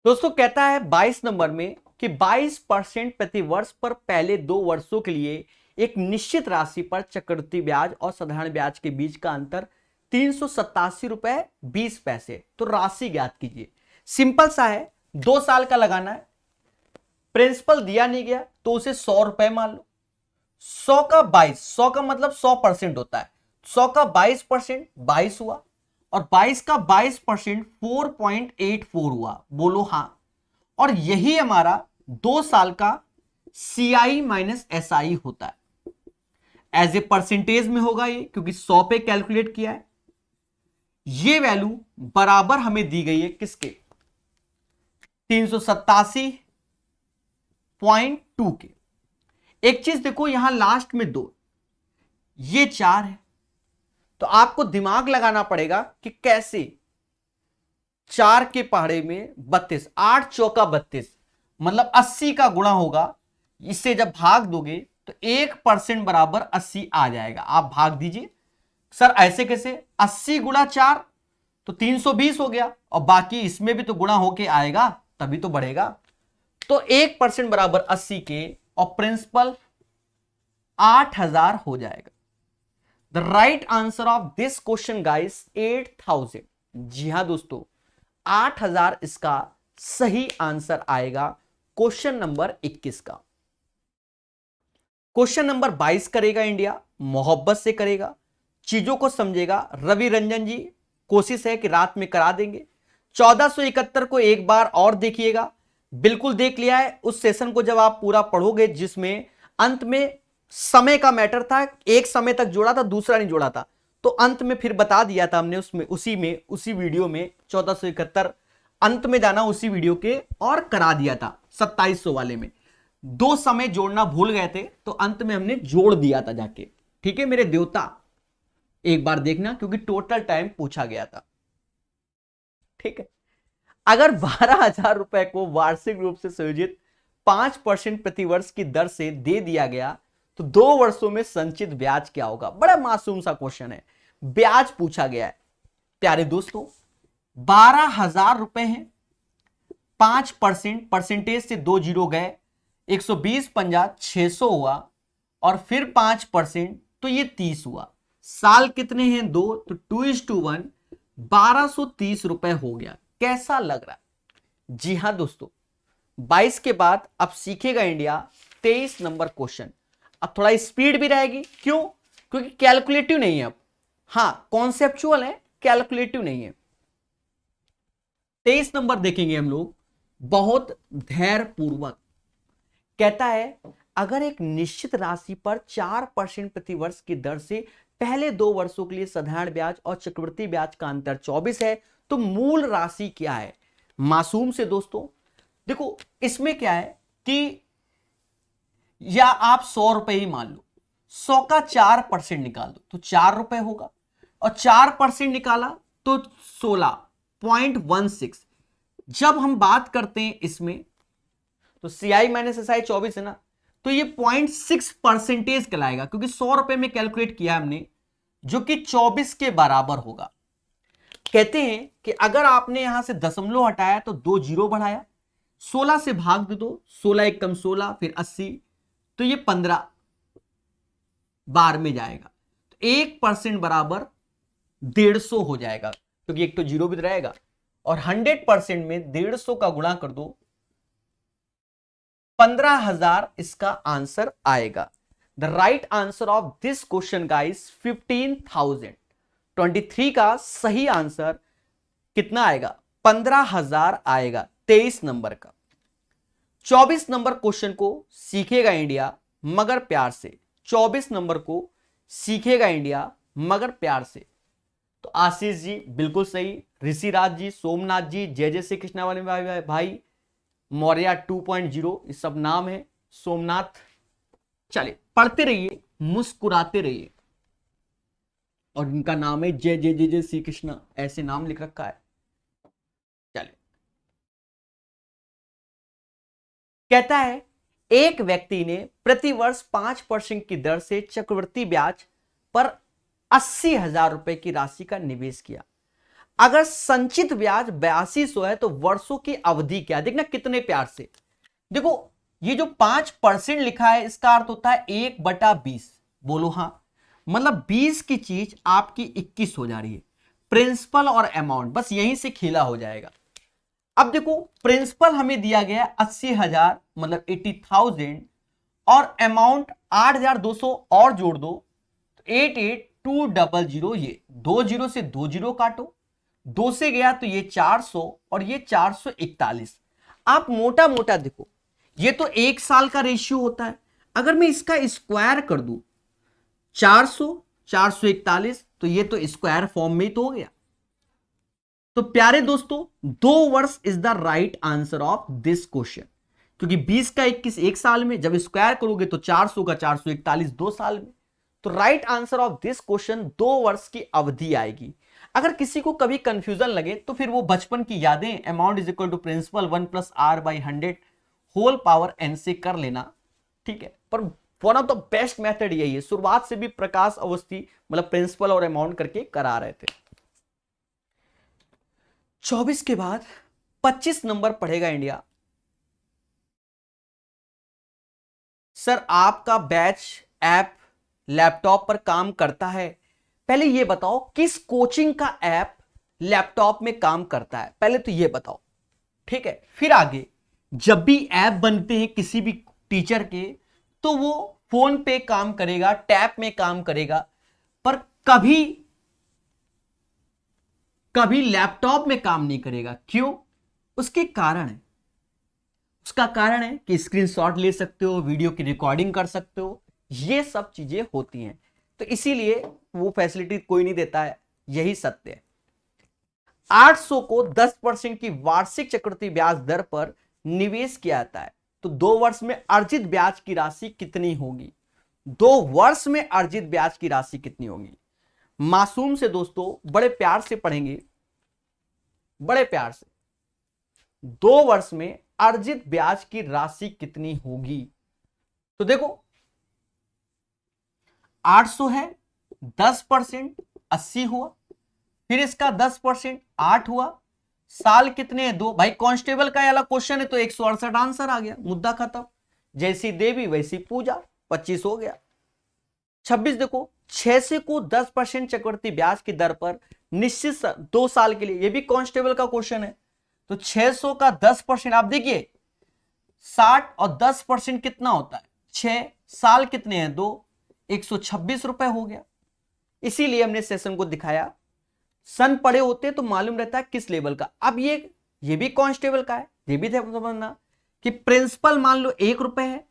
Speaker 1: दोस्तों कहता है 22 नंबर में कि 22% प्रति वर्ष पर पहले 2 वर्षों के लिए एक निश्चित राशि पर चक्रवृद्धि ब्याज और साधारण ब्याज के बीच का अंतर ₹387.20। तो राशि ज्ञात कीजिए। सिंपल सा है, 2 साल का लगाना है, प्रिंसिपल दिया नहीं गया तो उसे ₹100 मान लो। 100 का 22, 100 का मतलब 100% होता है, 100 का 22% 22 हुआ, और 22 का 22% 4.84 हुआ। बोलो हाँ। और यही हमारा 2 साल का CI माइनस SI होता है। एज ए परसेंटेज में होगा ये, क्योंकि 100 पे कैलकुलेट किया है। ये वैल्यू बराबर हमें दी गई है किसके, 387.2 के। एक चीज देखो, यहां लास्ट में 2, ये 4 है, तो आपको दिमाग लगाना पड़ेगा कि कैसे 4 के पहाड़े में 32, 8 चौका 32, मतलब 80 का गुणा होगा। इससे जब भाग दोगे तो 1% बराबर 80 आ जाएगा। आप भाग दीजिए। सर ऐसे कैसे, 80 गुणा 4 तो 320 हो गया, और बाकी इसमें भी तो गुणा होके आएगा, तभी तो बढ़ेगा। तो 1% बराबर 80 के, और प्रिंसिपल 8000 हो जाएगा। The right answer of this question guys 8000। जी हां दोस्तों, 8000 इसका सही आंसर आएगा क्वेश्चन नंबर 21 का। क्वेश्चन नंबर 22 करेगा इंडिया, मोहब्बत से करेगा, चीजों को समझेगा। रवि रंजन जी, कोशिश है कि रात में करा देंगे। 1471 को एक बार और देखिएगा। बिल्कुल देख लिया है उस सेशन को, जब आप पूरा पढ़ोगे, जिसमें अंत में समय का मैटर था, एक समय तक जोड़ा था, दूसरा नहीं जोड़ा था, तो अंत में फिर बता दिया था हमने उसमें, उसी वीडियो में 1471 अंत में जाना उसी वीडियो के, और करा दिया था 2700 वाले में। 2 समय जोड़ना भूल गए थे, तो अंत में हमने जोड़ दिया था जाके। ठीक है मेरे देवता, एक बार देखना, क्योंकि टोटल टाइम पूछा गया था। ठीक है, अगर 12,000 रुपए को वार्षिक रूप से संयोजित 5% प्रतिवर्ष की दर से दे दिया गया, तो 2 वर्षों में संचित ब्याज क्या होगा। बड़ा मासूम सा क्वेश्चन है, ब्याज पूछा गया है। प्यारे दोस्तों, 12,000 रुपए हैं, 5% परसेंटेज से 2 जीरो गए, 120 पंजा 600 हुआ, और फिर 5% तो ये 30 हुआ। साल कितने हैं, 2, तो 2:1, 1230 रुपए हो गया। कैसा लग रहा है? जी हां दोस्तों, 22 के बाद अब सीखेगा इंडिया 23 नंबर क्वेश्चन। अब थोड़ा स्पीड भी रहेगी, क्यों? क्योंकि कैलकुलेटिव नहीं है अब। हां, कॉन्सेप्चुअल है, कैलकुलेटिव नहीं है। 23 नंबर देखेंगे हम लोग बहुत धैर्य पूर्वक। कहता है, अगर एक निश्चित राशि पर 4% प्रतिवर्ष की दर से पहले 2 वर्षों के लिए साधारण ब्याज और चक्रवृद्धि ब्याज का अंतर 24 है, तो मूल राशि क्या है? मासूम से दोस्तों, देखो इसमें क्या है कि या आप 100 रुपए ही मान लो, 100 का 4% निकाल दो तो 4 रुपए होगा, और 4% निकाला तो 16.16। जब हम बात करते हैं इसमें, तो CI माइनस SI 24 है ना, तो ये 0.6% कहलाएगा, क्योंकि 100 रुपए में कैलकुलेट किया हमने, जो कि 24 के बराबर होगा। कहते हैं कि अगर आपने यहां से दशमलव हटाया तो 2 जीरो बढ़ाया, 16 से भाग दे दो, 16 एक कम 16, फिर 80, तो ये 15 बार में जाएगा, तो 1% बराबर 150 हो जाएगा, क्योंकि एक तो जीरो भी रहेगा, और 100% में 150 का गुणा कर दो 15,000 इसका आंसर आएगा। The right answer of this question guys 15,000। 23 का सही आंसर कितना आएगा? 15,000 आएगा 23 नंबर का। 24 नंबर क्वेश्चन को सीखेगा इंडिया मगर प्यार से। 24 नंबर को सीखेगा इंडिया मगर प्यार से। तो आशीष जी बिल्कुल सही, ऋषिराज जी, सोमनाथ जी, जय जय श्री कृष्णा वाले भाई, मौर्या 2.0 ये सब नाम है, सोमनाथ। चलिए पढ़ते रहिए, मुस्कुराते रहिए। और इनका नाम है जय जय जय जय श्री कृष्णा, ऐसे नाम लिख रखा है। चलिए कहता है एक व्यक्ति ने प्रतिवर्ष 5% की दर से चक्रवृद्धि ब्याज पर 80,000 रुपए की राशि का निवेश किया। अगर संचित ब्याज 8200 है तो वर्षों की अवधि क्या? देखना कितने प्यार से देखो, ये जो 5% लिखा है इसका अर्थ होता है 1/20। बोलो हाँ, मतलब 20 की चीज आपकी 21 हो जा रही है। प्रिंसिपल और अमाउंट बस यहीं से खेला हो जाएगा। अब देखो प्रिंसिपल हमें दिया गया है 80,000 मतलब 80,000 और अमाउंट 8,200 और जोड़ दो तो 88,200। ये 20 से 20 काटो, 2 से गया तो ये 400 और ये 441। आप मोटा मोटा देखो, ये तो 1 साल का रेशियो होता है। अगर मैं इसका स्क्वायर कर दूं 400 441 तो ये तो स्क्वायर फॉर्म में ही तो हो गया। तो प्यारे दोस्तों 2 वर्ष is the right answer of this question, क्योंकि 20 का 21 1 साल में, जब स्क्वायर करोगे तो 400 का 441 2 साल में। तो right answer of this question 2 वर्ष की अवधि आएगी। अगर किसी को कभी कंफ्यूजन लगे तो फिर वो बचपन की यादें amount is equal to principal 1 + r/100 whole power n से कर लेना, ठीक है। पर one of the best method यही है। शुरुआत से भी प्रकाश अवस्थी मतलब प्रिंसिपल और अमाउंट करके करा रहे थे। 24 के बाद 25 नंबर पढ़ेगा इंडिया। सर आपका बैच ऐप लैपटॉप पर काम करता है? पहले ये बताओ किस कोचिंग का ऐप लैपटॉप में काम करता है, पहले तो ये बताओ, ठीक है। फिर आगे जब भी ऐप बनते हैं किसी भी टीचर के तो वो फोन पे काम करेगा, टैब में काम करेगा, पर कभी कभी लैपटॉप में काम नहीं करेगा। क्यों? उसके कारण है। उसका कारण है कि स्क्रीनशॉट ले सकते हो, वीडियो की रिकॉर्डिंग कर सकते हो, ये सब चीजें होती हैं। तो इसीलिए वो फैसिलिटी कोई नहीं देता है, यही सत्य है। 800 को 10% की वार्षिक चक्रवृद्धि ब्याज दर पर निवेश किया जाता है, तो 2 वर्ष में अर्जित ब्याज की राशि कितनी होगी? 2 वर्ष में अर्जित ब्याज की राशि कितनी होगी? मासूम से दोस्तों बड़े प्यार से पढ़ेंगे, बड़े प्यार से। 2 वर्ष में अर्जित ब्याज की राशि कितनी होगी? तो देखो 800 है, 10% 80 हुआ, फिर इसका 10% 8 हुआ, साल कितने हैं? 2। भाई कांस्टेबल का वाला क्वेश्चन है तो 168 आंसर आ गया, मुद्दा खत्म। जैसी देवी वैसी पूजा, 25 हो गया। 26 देखो 600 को 10% चक्रवृद्धि ब्याज की दर पर निश्चित 2 साल के लिए, ये भी कांस्टेबल का क्वेश्चन है। तो 600 का 10% आप देखिए 60 और 10% कितना होता है? 6। साल कितने हैं? 2। 126 रुपए हो गया। इसीलिए हमने सेशन को दिखाया। सन पढ़े होते तो मालूम रहता है किस लेवल का। अब ये भी कांस्टेबल का है, ये भी समझना कि प्रिंसिपल मान लो 1 रुपए है,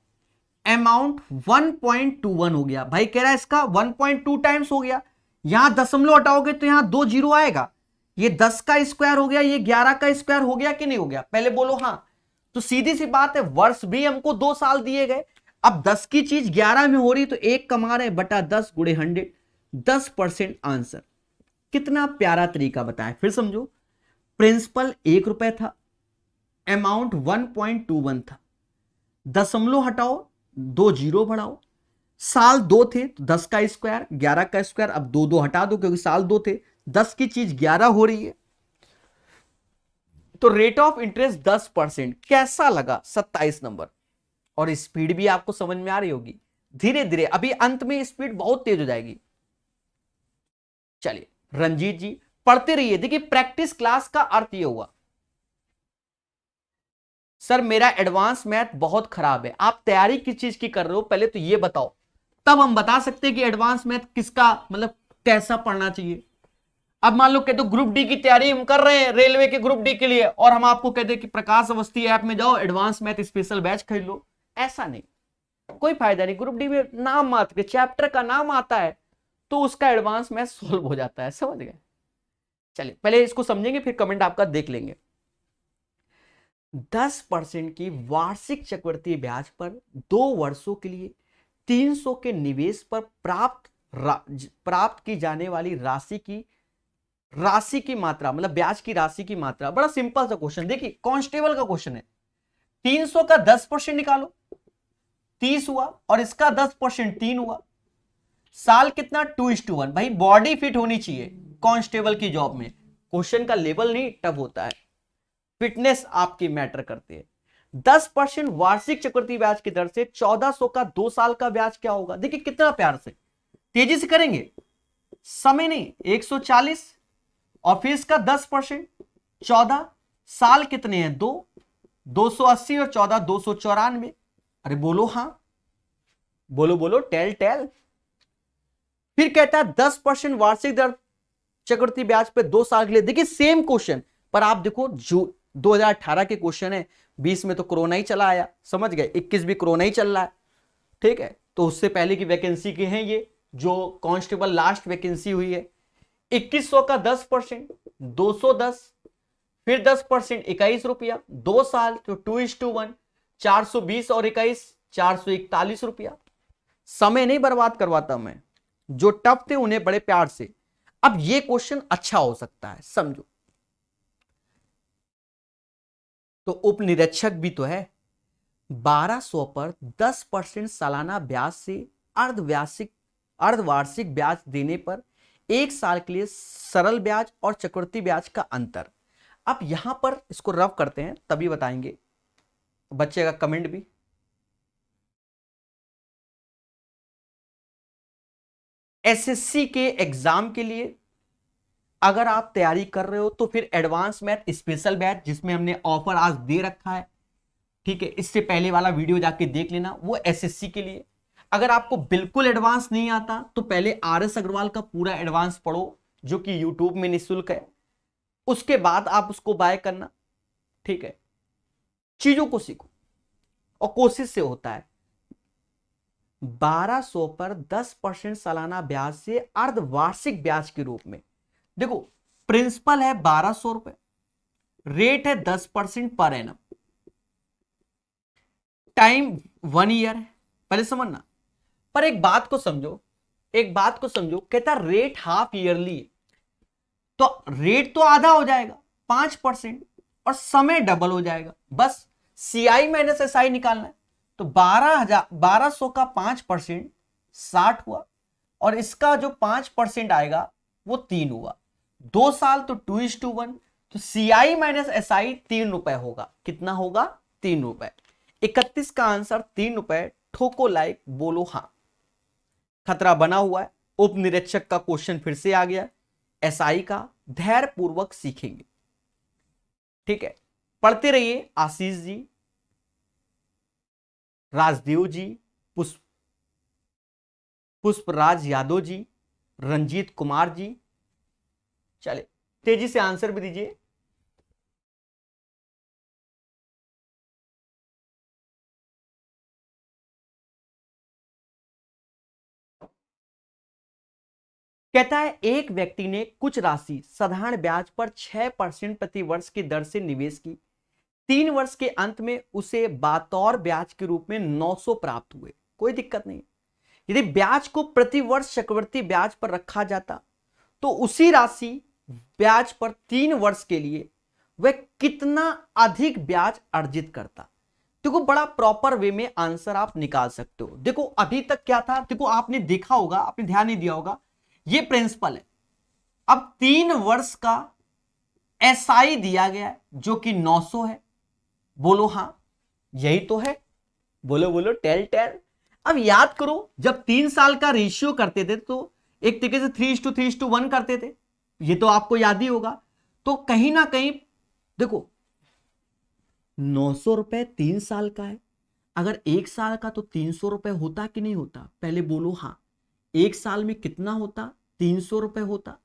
Speaker 1: अमाउंट 1.21 हो गया। भाई कह रहा है इसका 1.2 टाइम्स हो गया। यहां दशमलव हटाओगे तो यहां 2 जीरो आएगा। ये 10 का स्क्वायर हो गया, ये 11 का स्क्वायर हो गया कि नहीं हो गया? पहले बोलो हाँ। तो सीधी सी बात है, वर्ष भी हमको 2 साल दिए गए। अब 10 की चीज 11 में हो रही तो 1 कमा रहे बटा 10 गुणे 100, 10% आंसर। कितना प्यारा तरीका बताया, फिर समझो। प्रिंसिपल 1 रुपए था, अमाउंट 1.21 था, दशमलव हटाओ 2 जीरो बढ़ाओ, साल 2 थे तो 10 का स्क्वायर 11 का स्क्वायर, अब 2 2 हटा दो क्योंकि साल 2 थे, 10 की चीज 11 हो रही है। तो रेट ऑफ इंटरेस्ट 10%। कैसा लगा 27 नंबर? और स्पीड भी आपको समझ में आ रही होगी। धीरे धीरे अभी अंत में स्पीड बहुत तेज हो जाएगी। चलिए रंजीत जी पढ़ते रहिए। देखिए प्रैक्टिस क्लास का अर्थ यह हुआ सर मेरा एडवांस मैथ बहुत खराब है। आप तैयारी किस चीज की कर रहे हो पहले तो ये बताओ, तब हम बता सकते हैं कि एडवांस मैथ किसका मतलब कैसा पढ़ना चाहिए। अब मान लो कहते ग्रुप डी की तैयारी हम कर रहे हैं रेलवे के ग्रुप डी के लिए, और हम आपको कहते हैं कि प्रकाश अवस्थी ऐप में जाओ एडवांस मैथ स्पेशल बैच खरीद लो, ऐसा नहीं, कोई फायदा नहीं। ग्रुप डी में नाम मात्र के चैप्टर का नाम आता है तो उसका एडवांस मैथ सोल्व हो जाता है, समझ गए। चलिए पहले इसको समझेंगे फिर कमेंट आपका देख लेंगे। 10% की वार्षिक चक्रवृद्धि ब्याज पर 2 वर्षों के लिए 300 के निवेश पर प्राप्त की जाने वाली राशि की मात्रा, मतलब ब्याज की राशि की मात्रा। बड़ा सिंपल सा क्वेश्चन, देखिए कांस्टेबल का क्वेश्चन है। 300 का 10% निकालो, 30 हुआ, और इसका 10% 3 हुआ। साल कितना 2:1। भाई बॉडी फिट होनी चाहिए कांस्टेबल की जॉब में, क्वेश्चन का लेवल नहीं टफ होता है, फिटनेस आपकी मैटर करती है। 10% वार्षिक चक्रवृद्धि ब्याज की दर से 1400 का 2 साल का ब्याज क्या होगा। देखिए कितना प्यार से तेजी से करेंगे, समय नहीं, 140 और फिर इसका 10% 14, साल कितने हैं 2, 280 और 14 294। अरे बोलो हाँ, बोलो बोलो टेल टेल। फिर कहता है 10% वार्षिक दर चक्रवृद्धि ब्याज पे 2 साल के लिए। देखिए सेम क्वेश्चन, पर आप देखो जो 2018 के क्वेश्चन है, 20 में तो कोरोना ही चला आया, समझ गए, 21 भी कोरोना ही चल रहा है, ठीक है। तो उससे पहले की वैकेंसी के हैं ये, जो कांस्टेबल लास्ट वैकेंसी हुई है। 2100 का 10% 210, फिर 10% 21 रुपया, 2 साल तो 2:1, 420 और 21 441 रुपया। समय नहीं बर्बाद करवाता मैं, जो टफ थे उन्हें बड़े प्यार से। अब ये क्वेश्चन अच्छा हो सकता है, समझो। तो उप निरीक्षक भी तो है, 1200 पर 10% सालाना ब्याज से अर्धवार्षिक ब्याज देने पर 1 साल के लिए सरल ब्याज और चक्रवृद्धि ब्याज का अंतर। अब यहां पर इसको रफ करते हैं तभी बताएंगे, बच्चे का कमेंट भी। एसएससी के एग्जाम के लिए अगर आप तैयारी कर रहे हो तो फिर एडवांस मैथ स्पेशल बैच जिसमें हमने ऑफर आज दे रखा है, ठीक है, इससे पहले वाला वीडियो जाके देख लेना, वो एसएससी के लिए। अगर आपको बिल्कुल एडवांस नहीं आता तो पहले आरएस अग्रवाल का पूरा एडवांस पढ़ो जो कि यूट्यूब में निःशुल्क है, उसके बाद आप उसको बाय करना, ठीक है। चीजों को सीखो और कोशिश से होता है। 1200 पर 10% सालाना ब्याज से अर्धवार्षिक ब्याज के रूप में, देखो प्रिंसिपल है 1200 रुपए, रेट है 10% पर एनम, टाइम 1 ईयर है, पहले समझना। पर एक बात को समझो, कहता रेट हाफ ईयरली है, तो रेट तो आधा हो जाएगा 5% और समय डबल हो जाएगा, बस CI माइनस SI निकालना है। तो 1200 का 5% 60 हुआ, और इसका जो 5% आएगा वो 3 हुआ, 2 साल तो 2:1, तो CI माइनस SI 3 रुपए होगा। कितना होगा 3 रुपए। 31 का आंसर 3 रुपए, ठोको लाइक, बोलो हाँ। खतरा बना हुआ है, उप निरीक्षक का क्वेश्चन फिर से आ गया, SI का धैर्य पूर्वक सीखेंगे, ठीक है। पढ़ते रहिए। आशीष जी, राजदेव जी, पुष्पराज यादव जी, रंजीत कुमार जी, चले तेजी से आंसर भी दीजिए। कहता है एक व्यक्ति ने कुछ राशि साधारण ब्याज पर 6% प्रति वर्ष की दर से निवेश की, 3 वर्ष के अंत में उसे बतौर ब्याज के रूप में 900 प्राप्त हुए। कोई दिक्कत नहीं, यदि ब्याज को प्रति वर्ष चक्रवृद्धि ब्याज पर रखा जाता तो उसी राशि ब्याज पर 3 वर्ष के लिए वह कितना अधिक ब्याज अर्जित करता। देखो बड़ा प्रॉपर वे में आंसर आप निकाल सकते हो। देखो अभी तक क्या था, देखो आपने देखा होगा, आपने ध्यान नहीं दिया होगा, ये प्रिंसिपल है। अब 3 वर्ष का SI दिया गया है जो कि 900 है, बोलो हाँ, यही तो है, बोलो बोलो टेल टेल। अब याद करो जब 3 साल का रेशियो करते थे तो एक तरीके से 3:3:1 करते थे, ये तो आपको याद ही होगा। तो कहीं ना कहीं देखो 900 रुपए 3 साल का है। अगर 1 साल का तो 300 रुपए होता कि नहीं होता? पहले बोलो हाँ। 1 साल में कितना होता? 300 रुपए होता।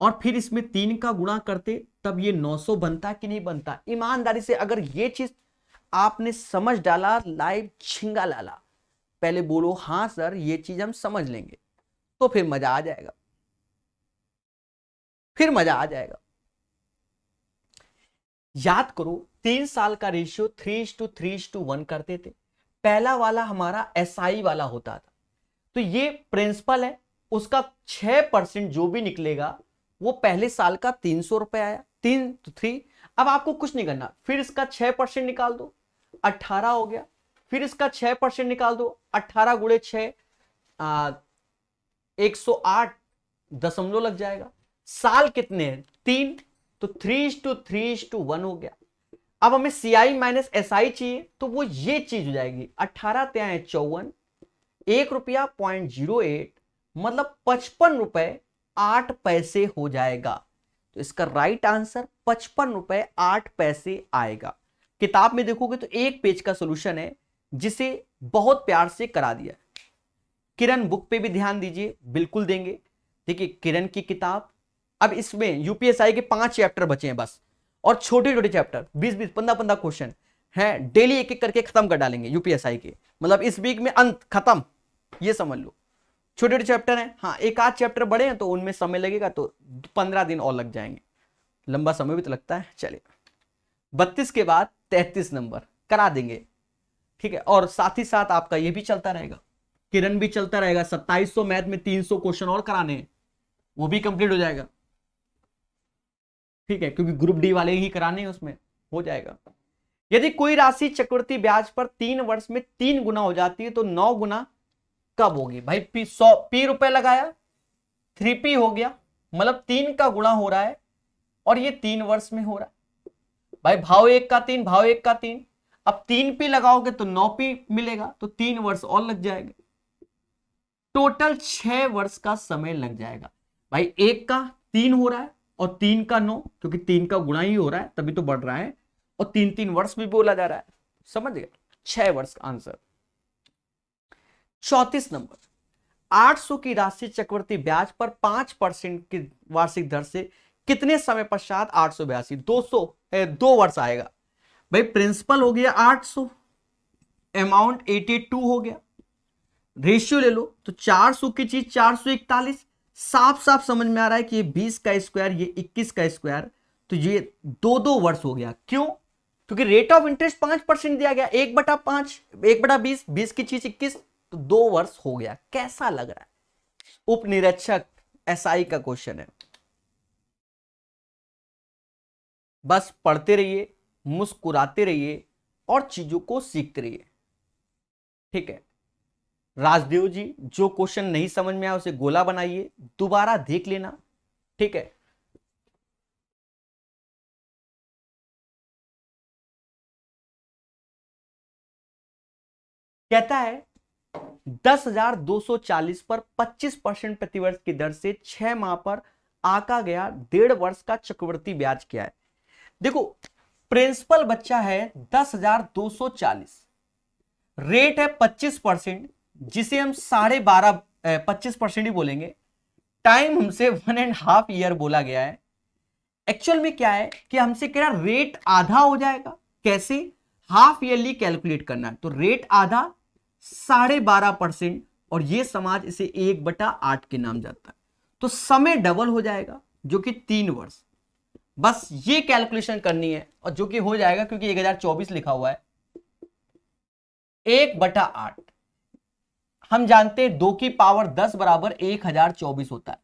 Speaker 1: और फिर इसमें 3 का गुणा करते तब ये 900 बनता कि नहीं बनता? ईमानदारी से अगर ये चीज आपने समझ डाला, लाइव छिंगा लाला, पहले बोलो हाँ सर ये चीज हम समझ लेंगे, तो फिर मजा आ जाएगा, फिर मजा आ जाएगा। याद करो 3 साल का रेशियो 3:3:1 करते थे। पहला वाला हमारा एसआई वाला होता था, तो ये प्रिंसिपल है, उसका 6% जो भी निकलेगा वो पहले साल का 300 रुपए आया, 3 तो 3। अब आपको कुछ नहीं करना, फिर इसका 6% निकाल दो, 18 हो गया। फिर इसका 6% निकाल दो, 18 गुणे 6 108 दशमलव लग जाएगा। साल कितने हैं? 3, तो 3:3:1 हो गया। अब हमें सीआई माइनस एसआई चाहिए, तो वो ये चीज हो जाएगी 18 × 54, 1 रुपया 0.08, मतलब 55 रुपए 8 पैसे हो जाएगा। तो इसका राइट आंसर 55 रुपए 8 पैसे आएगा। किताब में देखोगे तो एक पेज का सॉल्यूशन है जिसे बहुत प्यार से करा दिया। किरण बुक पे भी ध्यान दीजिए, बिल्कुल देंगे। देखिए किरण की किताब, अब इसमें यूपीएसआई के 5 चैप्टर बचे हैं बस, और छोटे छोटे चैप्टर 20-20 15-15 क्वेश्चन हैं, डेली एक एक करके खत्म कर डालेंगे यूपीएसआई के, मतलब इस वीक में अंत खत्म, ये समझ लो। छोटे छोटे चैप्टर हैं, हाँ एक आध चैप्टर बड़े हैं तो उनमें समय लगेगा, तो 15 दिन और लग जाएंगे, लंबा समय भी तो लगता है। चलिए 32 के बाद 33 नंबर करा देंगे, ठीक है। और साथ ही साथ आपका ये भी चलता रहेगा, किरण भी चलता रहेगा। 2700 मैथ में 300 क्वेश्चन और कराने हैं, वो भी कंप्लीट हो जाएगा, ठीक है, क्योंकि ग्रुप डी वाले ही कराने हैं, उसमें हो जाएगा। यदि कोई राशि चक्रवृद्धि ब्याज पर 3 वर्ष में 3 गुना हो जाती है तो 9 गुना कब होगी? भाई P रुपए लगाया, 3P हो गया, मतलब 3 का गुणा हो रहा है, और ये 3 वर्ष में हो रहा है। भाई भाव 1 का 3, भाव 1 का 3, अब 3P लगाओगे तो 9P मिलेगा, तो 3 वर्ष और लग जाएगा, टोटल 6 वर्ष का समय लग जाएगा। भाई 1 का 3 हो रहा है और 3 का 9, क्योंकि 3 का गुणा ही हो रहा है तभी तो बढ़ रहा है, और 3-3 वर्ष भी बोला जा रहा है, समझ गए? 6 वर्ष का आंसर। 34 नंबर, 800 की राशि चक्रवृद्धि ब्याज पर 5% की वार्षिक दर से कितने समय पश्चात 882 2 वर्ष आएगा? भाई प्रिंसिपल हो गया 800, अमाउंट 82 हो गया, रेशियो ले लो तो 400 की चीज 441, साफ साफ समझ में आ रहा है कि ये 20 का स्क्वायर, ये 21 का स्क्वायर, तो ये 2 वर्ष हो गया। क्यों? क्योंकि रेट ऑफ इंटरेस्ट 5% दिया गया, 1/5, 1/20, 20 की चीज 21, तो 2 वर्ष हो गया। कैसा लग रहा है? उप निरीक्षक एसआई का क्वेश्चन है। बस पढ़ते रहिए, मुस्कुराते रहिए और चीजों को सीखते रहिए, ठीक है। राजदेव जी, जो क्वेश्चन नहीं समझ में आया उसे गोला बनाइए, दोबारा देख लेना, ठीक है। कहता है 10,240 पर 25% प्रतिवर्ष की दर से 6 माह पर आका गया 1.5 वर्ष का चक्रवृद्धि ब्याज क्या है? देखो प्रिंसिपल बच्चा है 10,240, रेट है 25%, जिसे हम 12.5 25% ही बोलेंगे, टाइम हमसे 1.5 ईयर बोला गया है। एक्चुअल में क्या है कि हमसे कह रहा रेट आधा हो जाएगा, कैसे? हाफ ईयरली कैलकुलेट करना है, तो रेट आधा 12.5%, और ये समाज इसे 1/8 के नाम जाता है, तो समय डबल हो जाएगा जो कि 3 वर्ष। बस ये कैलकुलेशन करनी है, और जो कि हो जाएगा क्योंकि 1024 लिखा हुआ है, 1/8। हम जानते हैं 2 की पावर 10 बराबर 1024 होता है,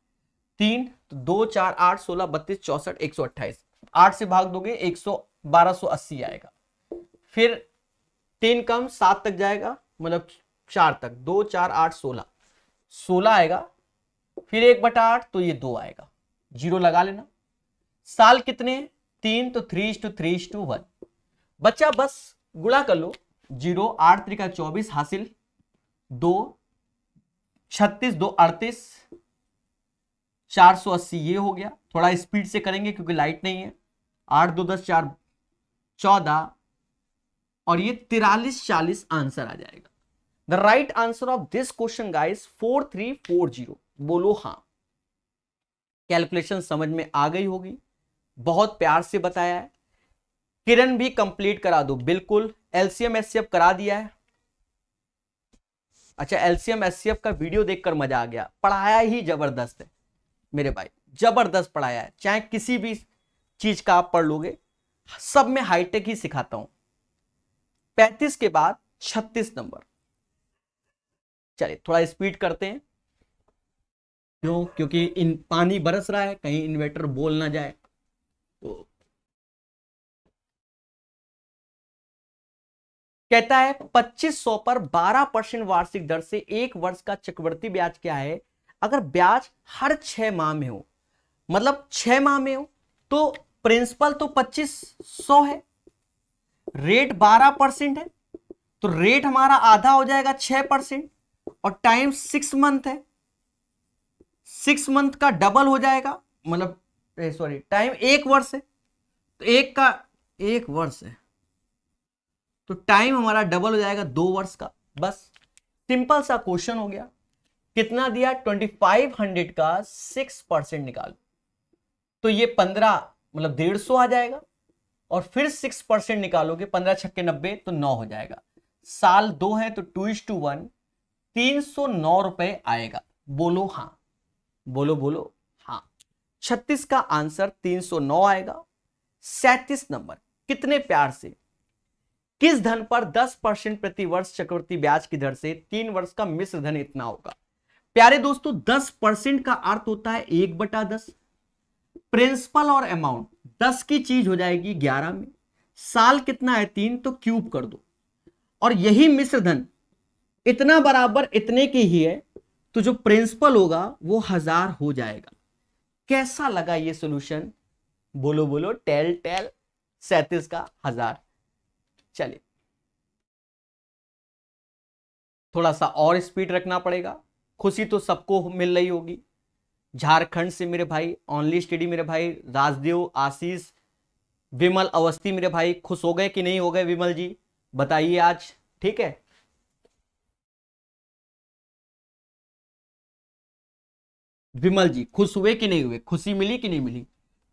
Speaker 1: 3 तो 2 4 8 16 32 64 128, 8 से भाग दोगे 1280 आएगा, फिर 3 कम 7 तक जाएगा, मतलब 4 तक, 2 4 8 16 आएगा, फिर 1/8 तो ये 2 आएगा, जीरो लगा लेना। साल कितने? 3, तो 3:3:1। बच्चा बस गुणा कर लो, 0 8 3 का 24 हासिल, 2 36 2 38, 480 ये हो गया। थोड़ा स्पीड से करेंगे क्योंकि लाइट नहीं है। 8 2 10 4 14 और ये 43-40 आंसर आ जाएगा। The right answer of this question guys 4340। बोलो हाँ। कैलकुलेशन समझ में आ गई होगी, बहुत प्यार से बताया है। किरण भी कंप्लीट करा दो, बिल्कुल। एलसीएम एचसीएफ करा दिया है। अच्छा, एलसीएम एचसीएफ का वीडियो देखकर मजा आ गया, पढ़ाया ही जबरदस्त है मेरे भाई, जबरदस्त पढ़ाया है। चाहे किसी भी चीज का आप पढ़ लोगे, सब में हाईटेक ही सिखाता हूं। 35 के बाद 36 नंबर। चलिए थोड़ा स्पीड करते हैं, क्यों? क्योंकि इन पानी बरस रहा है, कहीं इन्वर्टर बोल ना जाए। तो कहता है 2500 पर 12% वार्षिक दर से 1 वर्ष का चक्रवृद्धि ब्याज क्या है अगर ब्याज हर 6 माह में हो। मतलब 6 माह में हो तो प्रिंसिपल तो 2500 है, रेट 12% है, तो रेट हमारा आधा हो जाएगा 6%, और टाइम 6 मंथ है, 6 मंथ का डबल हो जाएगा, मतलब सॉरी टाइम 1 वर्ष है, तो 1 वर्ष है तो टाइम हमारा डबल हो जाएगा 2 वर्ष का। बस सिंपल सा क्वेश्चन हो गया। कितना दिया? 2500 का 6% निकालो तो ये 15 मतलब 150 आ जाएगा, और फिर 6% निकालोगे 15 छक्के 90 तो 9 हो जाएगा। साल 2 है तो 2:1, 309 रुपए आएगा। बोलो हाँ, बोलो बोलो हाँ। 36 का आंसर 309 आएगा। 37 नंबर, कितने प्यार से, किस धन पर 10% प्रति वर्ष चक्रवृद्धि ब्याज की दर से 3 वर्ष का मिश्र धन इतना होगा? प्यारे दोस्तों 10% का अर्थ होता है 1/10। प्रिंसिपल और अमाउंट 10 की चीज हो जाएगी 11 में, साल कितना है 3 तो क्यूब कर दो, और यही मिश्र धन इतना बराबर इतने की ही है, तो जो प्रिंसिपल होगा वो 1000 हो जाएगा। कैसा लगा ये सॉल्यूशन? बोलो बोलो टेल टेल। 37 का 1000। चलिए थोड़ा सा और स्पीड रखना पड़ेगा। खुशी तो सबको मिल रही होगी। झारखंड से मेरे भाई ओनली स्टडी मेरे भाई राजदेव, आशीष, विमल अवस्थी मेरे भाई खुश हो गए कि नहीं हो गए? विमल जी बताइए आज, ठीक है? विमल जी खुश हुए कि नहीं हुए? खुशी मिली कि नहीं मिली?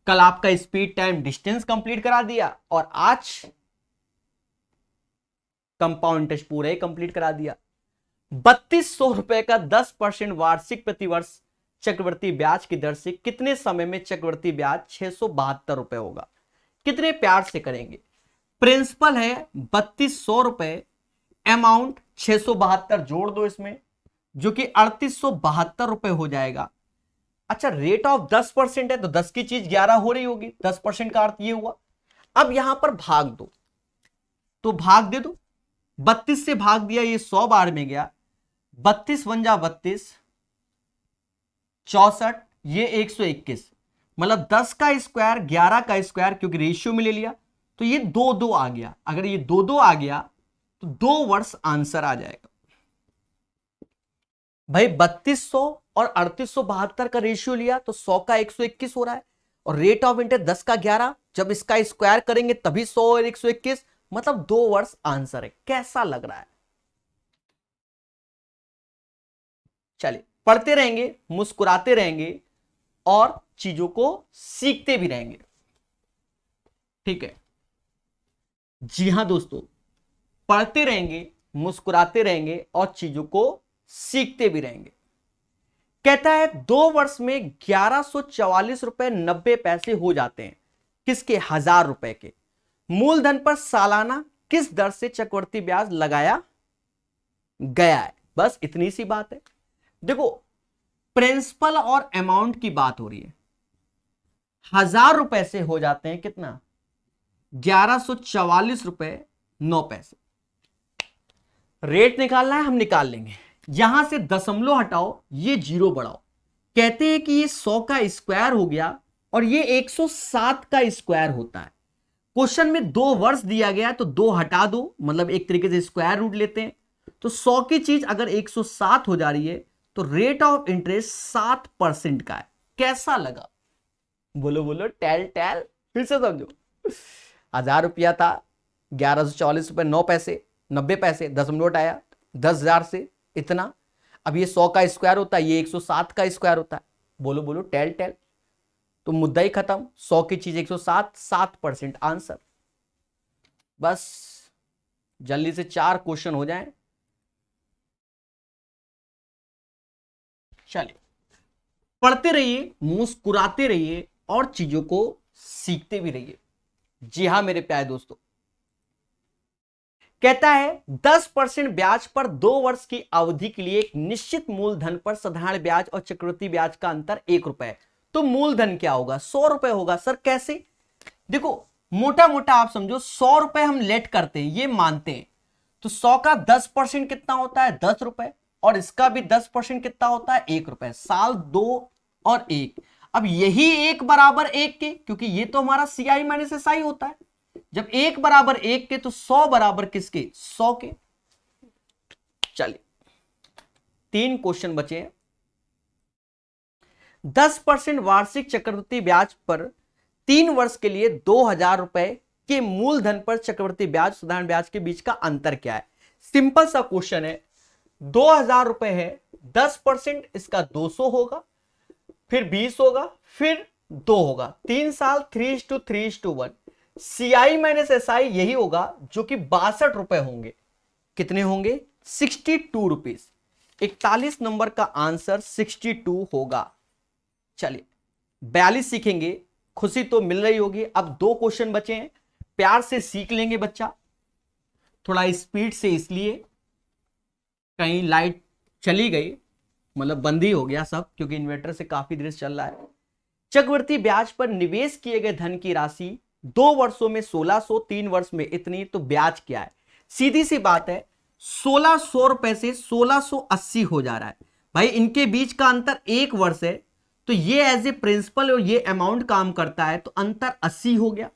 Speaker 1: कल आपका स्पीड टाइम डिस्टेंस कंप्लीट करा दिया और आज कंपाउंड टेस्ट पूरा ही कंप्लीट करा दिया। 3200 रुपए का 10% वार्षिक प्रतिवर्ष चक्रवृद्धि ब्याज की दर से कितने समय में चक्रवृद्धि ब्याज 672 रुपए होगा? कितने प्यार से करेंगे? प्रिंसिपल है 3200 रुपए, अमाउंट 672 जोड़ दो इसमें, जो कि 3872 रुपए हो जाएगा। अच्छा, रेट ऑफ 10% है तो 10 की चीज 11 हो रही होगी, 10% का अर्थ ये हुआ। अब यहां पर भाग दो तो भाग दे दो, 32 से भाग दिया, ये 100 बार में गया, 32 × 32 64, ये 121, मतलब 10 का स्क्वायर 11 का स्क्वायर, क्योंकि रेशियो में ले लिया तो ये 2-2 आ गया। अगर ये 2-2 आ गया तो 2 वर्ष आंसर आ जाएगा। भाई 3200 और 3872 का रेशियो लिया तो 100 का 121 हो रहा है, और रेट ऑफ इंटरेस्ट 10 का 11, जब इसका स्क्वायर करेंगे तभी 100 और 121, मतलब 2 वर्ष आंसर है। कैसा लग रहा है? चलिए पढ़ते रहेंगे, मुस्कुराते रहेंगे और चीजों को सीखते भी रहेंगे, ठीक है? जी हां दोस्तों, पढ़ते रहेंगे, मुस्कुराते रहेंगे और चीजों को सीखते भी रहेंगे। कहता है 2 वर्ष में 1144 रुपए 90 पैसे हो जाते हैं। किसके? 1000 रुपए के। मूलधन पर सालाना किस दर से चक्रवृद्धि ब्याज लगाया गया है? बस इतनी सी बात है। देखो प्रिंसिपल और अमाउंट की बात हो रही है। 1000 रुपए से हो जाते हैं कितना? 1144 रुपए 9 पैसे। रेट निकालना है, हम निकाल लेंगे। यहां से दशमलव हटाओ, ये 0 बढ़ाओ। कहते हैं कि ये 100 का स्क्वायर हो गया और ये 107 का स्क्वायर होता है। क्वेश्चन में 2 वर्ष दिया गया है तो 2 हटा दो, मतलब एक तरीके से स्क्वायर रूट लेते हैं। तो 100 की चीज अगर 107 हो जा रही है तो रेट ऑफ इंटरेस्ट 7% का है। कैसा लगा? बोलो बोलो टेल टेल, फिर से समझो। 1000 रुपया था, 1144 रुपये 9 पैसे 90 पैसे, 10 नोट आया 10,000 से इतना। अब ये 100 का स्क्वायर होता है, ये 107 का स्क्वायर होता है। बोलो बोलो टेल टेल, तो मुद्दा ही खत्म। 100 की चीज 107, 7% आंसर। बस जल्दी से 4 क्वेश्चन हो जाएं। चलिए पढ़ते रहिए, मुस्कुराते रहिए और चीजों को सीखते भी रहिए। जी हां मेरे प्यारे दोस्तों, कहता है 10% ब्याज पर 2 वर्ष की अवधि के लिए एक निश्चित मूलधन पर साधारण ब्याज और चक्रवृद्धि ब्याज का अंतर 1 रुपए। तो मूलधन क्या होगा? 100 रुपए होगा। सर कैसे? देखो मोटा मोटा आप समझो, 100 रुपए हम लेट करते हैं, ये मानते हैं, तो 100 का 10% कितना होता है? 10 रुपए, और इसका भी 10% कितना होता है? 1 रुपए। साल 2 और 1, अब यही 1 बराबर 1 के, क्योंकि ये तो हमारा CI माइनस SI होता है। जब 1 बराबर 1 के, तो 100 बराबर किसके? 100 के। चलिए 3 क्वेश्चन बचे हैं। 10% वार्षिक चक्रवृद्धि ब्याज पर 3 वर्ष के लिए 2000 रुपए के मूलधन पर चक्रवृद्धि ब्याज साधारण ब्याज के बीच का अंतर क्या है? सिंपल सा क्वेश्चन है। 2000 रुपए है, 10% इसका 200 होगा, फिर 20 होगा, फिर 2 होगा, 3 साल 3:3:1। CI माइनस SI यही होगा, जो कि 62 रुपए होंगे। कितने होंगे? 62 रुपीज। 41 नंबर का आंसर 62 होगा। चलिए 42 सीखेंगे, खुशी तो मिल रही होगी। अब 2 क्वेश्चन बचे हैं, प्यार से सीख लेंगे बच्चा, थोड़ा स्पीड से, इसलिए कहीं लाइट चली गई, मतलब बंद ही हो गया सब, क्योंकि इन्वर्टर से काफी देर चल रहा है। चक्रवृद्धि ब्याज पर निवेश किए गए धन की राशि 2 वर्षों में 1600, 3 वर्ष में इतनी, तो ब्याज क्या है? सीधी सी बात है, 1600 रुपए से 1680 हो जा रहा है। भाई इनके बीच का अंतर 1 वर्ष है, तो ये एज ए प्रिंसिपल और ये अमाउंट काम करता है, तो अंतर 80 हो गया।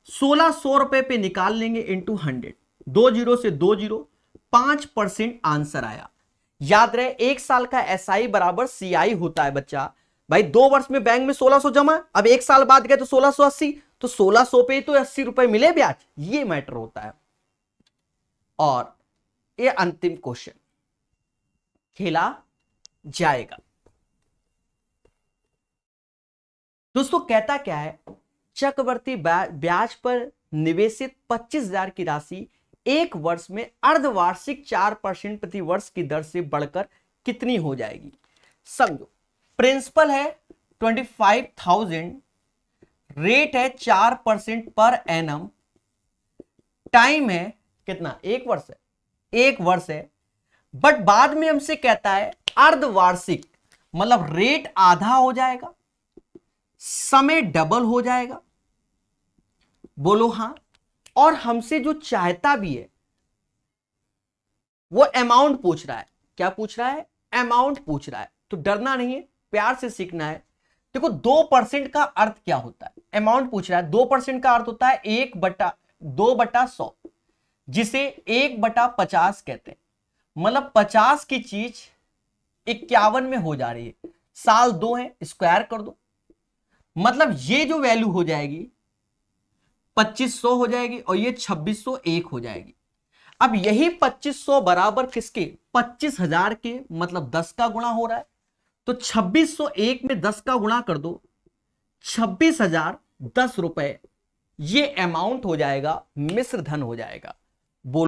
Speaker 1: 1600 रुपए पे निकाल लेंगे इंटू 100, 2 जीरो से 2 जीरो, 5% आंसर आया। याद रहे 1 साल का SI बराबर CI होता है बच्चा। भाई 2 वर्ष में बैंक में 1600 जमा, अब 1 साल बाद गए तो 1680, तो 1600 पे तो 80 रुपए मिले ब्याज, ये मैटर होता है। और ये अंतिम क्वेश्चन खेला जाएगा। दोस्तों कहता क्या है? चक्रवृद्धि ब्याज पर निवेशित 25,000 की राशि 1 वर्ष में अर्धवार्षिक 4% प्रति वर्ष की दर से बढ़कर कितनी हो जाएगी? समझो, प्रिंसिपल है 25,000, रेट है 4% पर एनम, टाइम है कितना? 1 वर्ष है, 1 वर्ष है। बट बाद में हमसे कहता है अर्धवार्षिक, मतलब रेट आधा हो जाएगा, समय डबल हो जाएगा। बोलो हां। और हमसे जो चाहता भी है वो अमाउंट पूछ रहा है। क्या पूछ रहा है? अमाउंट पूछ रहा है। तो डरना नहीं है, प्यार से सीखना है। देखो 2% का अर्थ क्या होता है? अमाउंट पूछ रहा है। 2% का अर्थ होता है 2/100, जिसे 1/50 कहते हैं। मतलब 50 की चीज 51 में हो जा रही है। साल 2 है, स्क्वायर कर दो, मतलब ये जो वैल्यू हो जाएगी 2500 हो जाएगी, और ये 2601 हो जाएगी। अब यही 2500 बराबर किसके? 25,000 के, मतलब 10 का गुणा हो रहा है। तो 2601 में 10 का गुणा कर दो, 26,010 रुपए ये अमाउंट हो जाएगा, मिश्र धन हो जाएगा।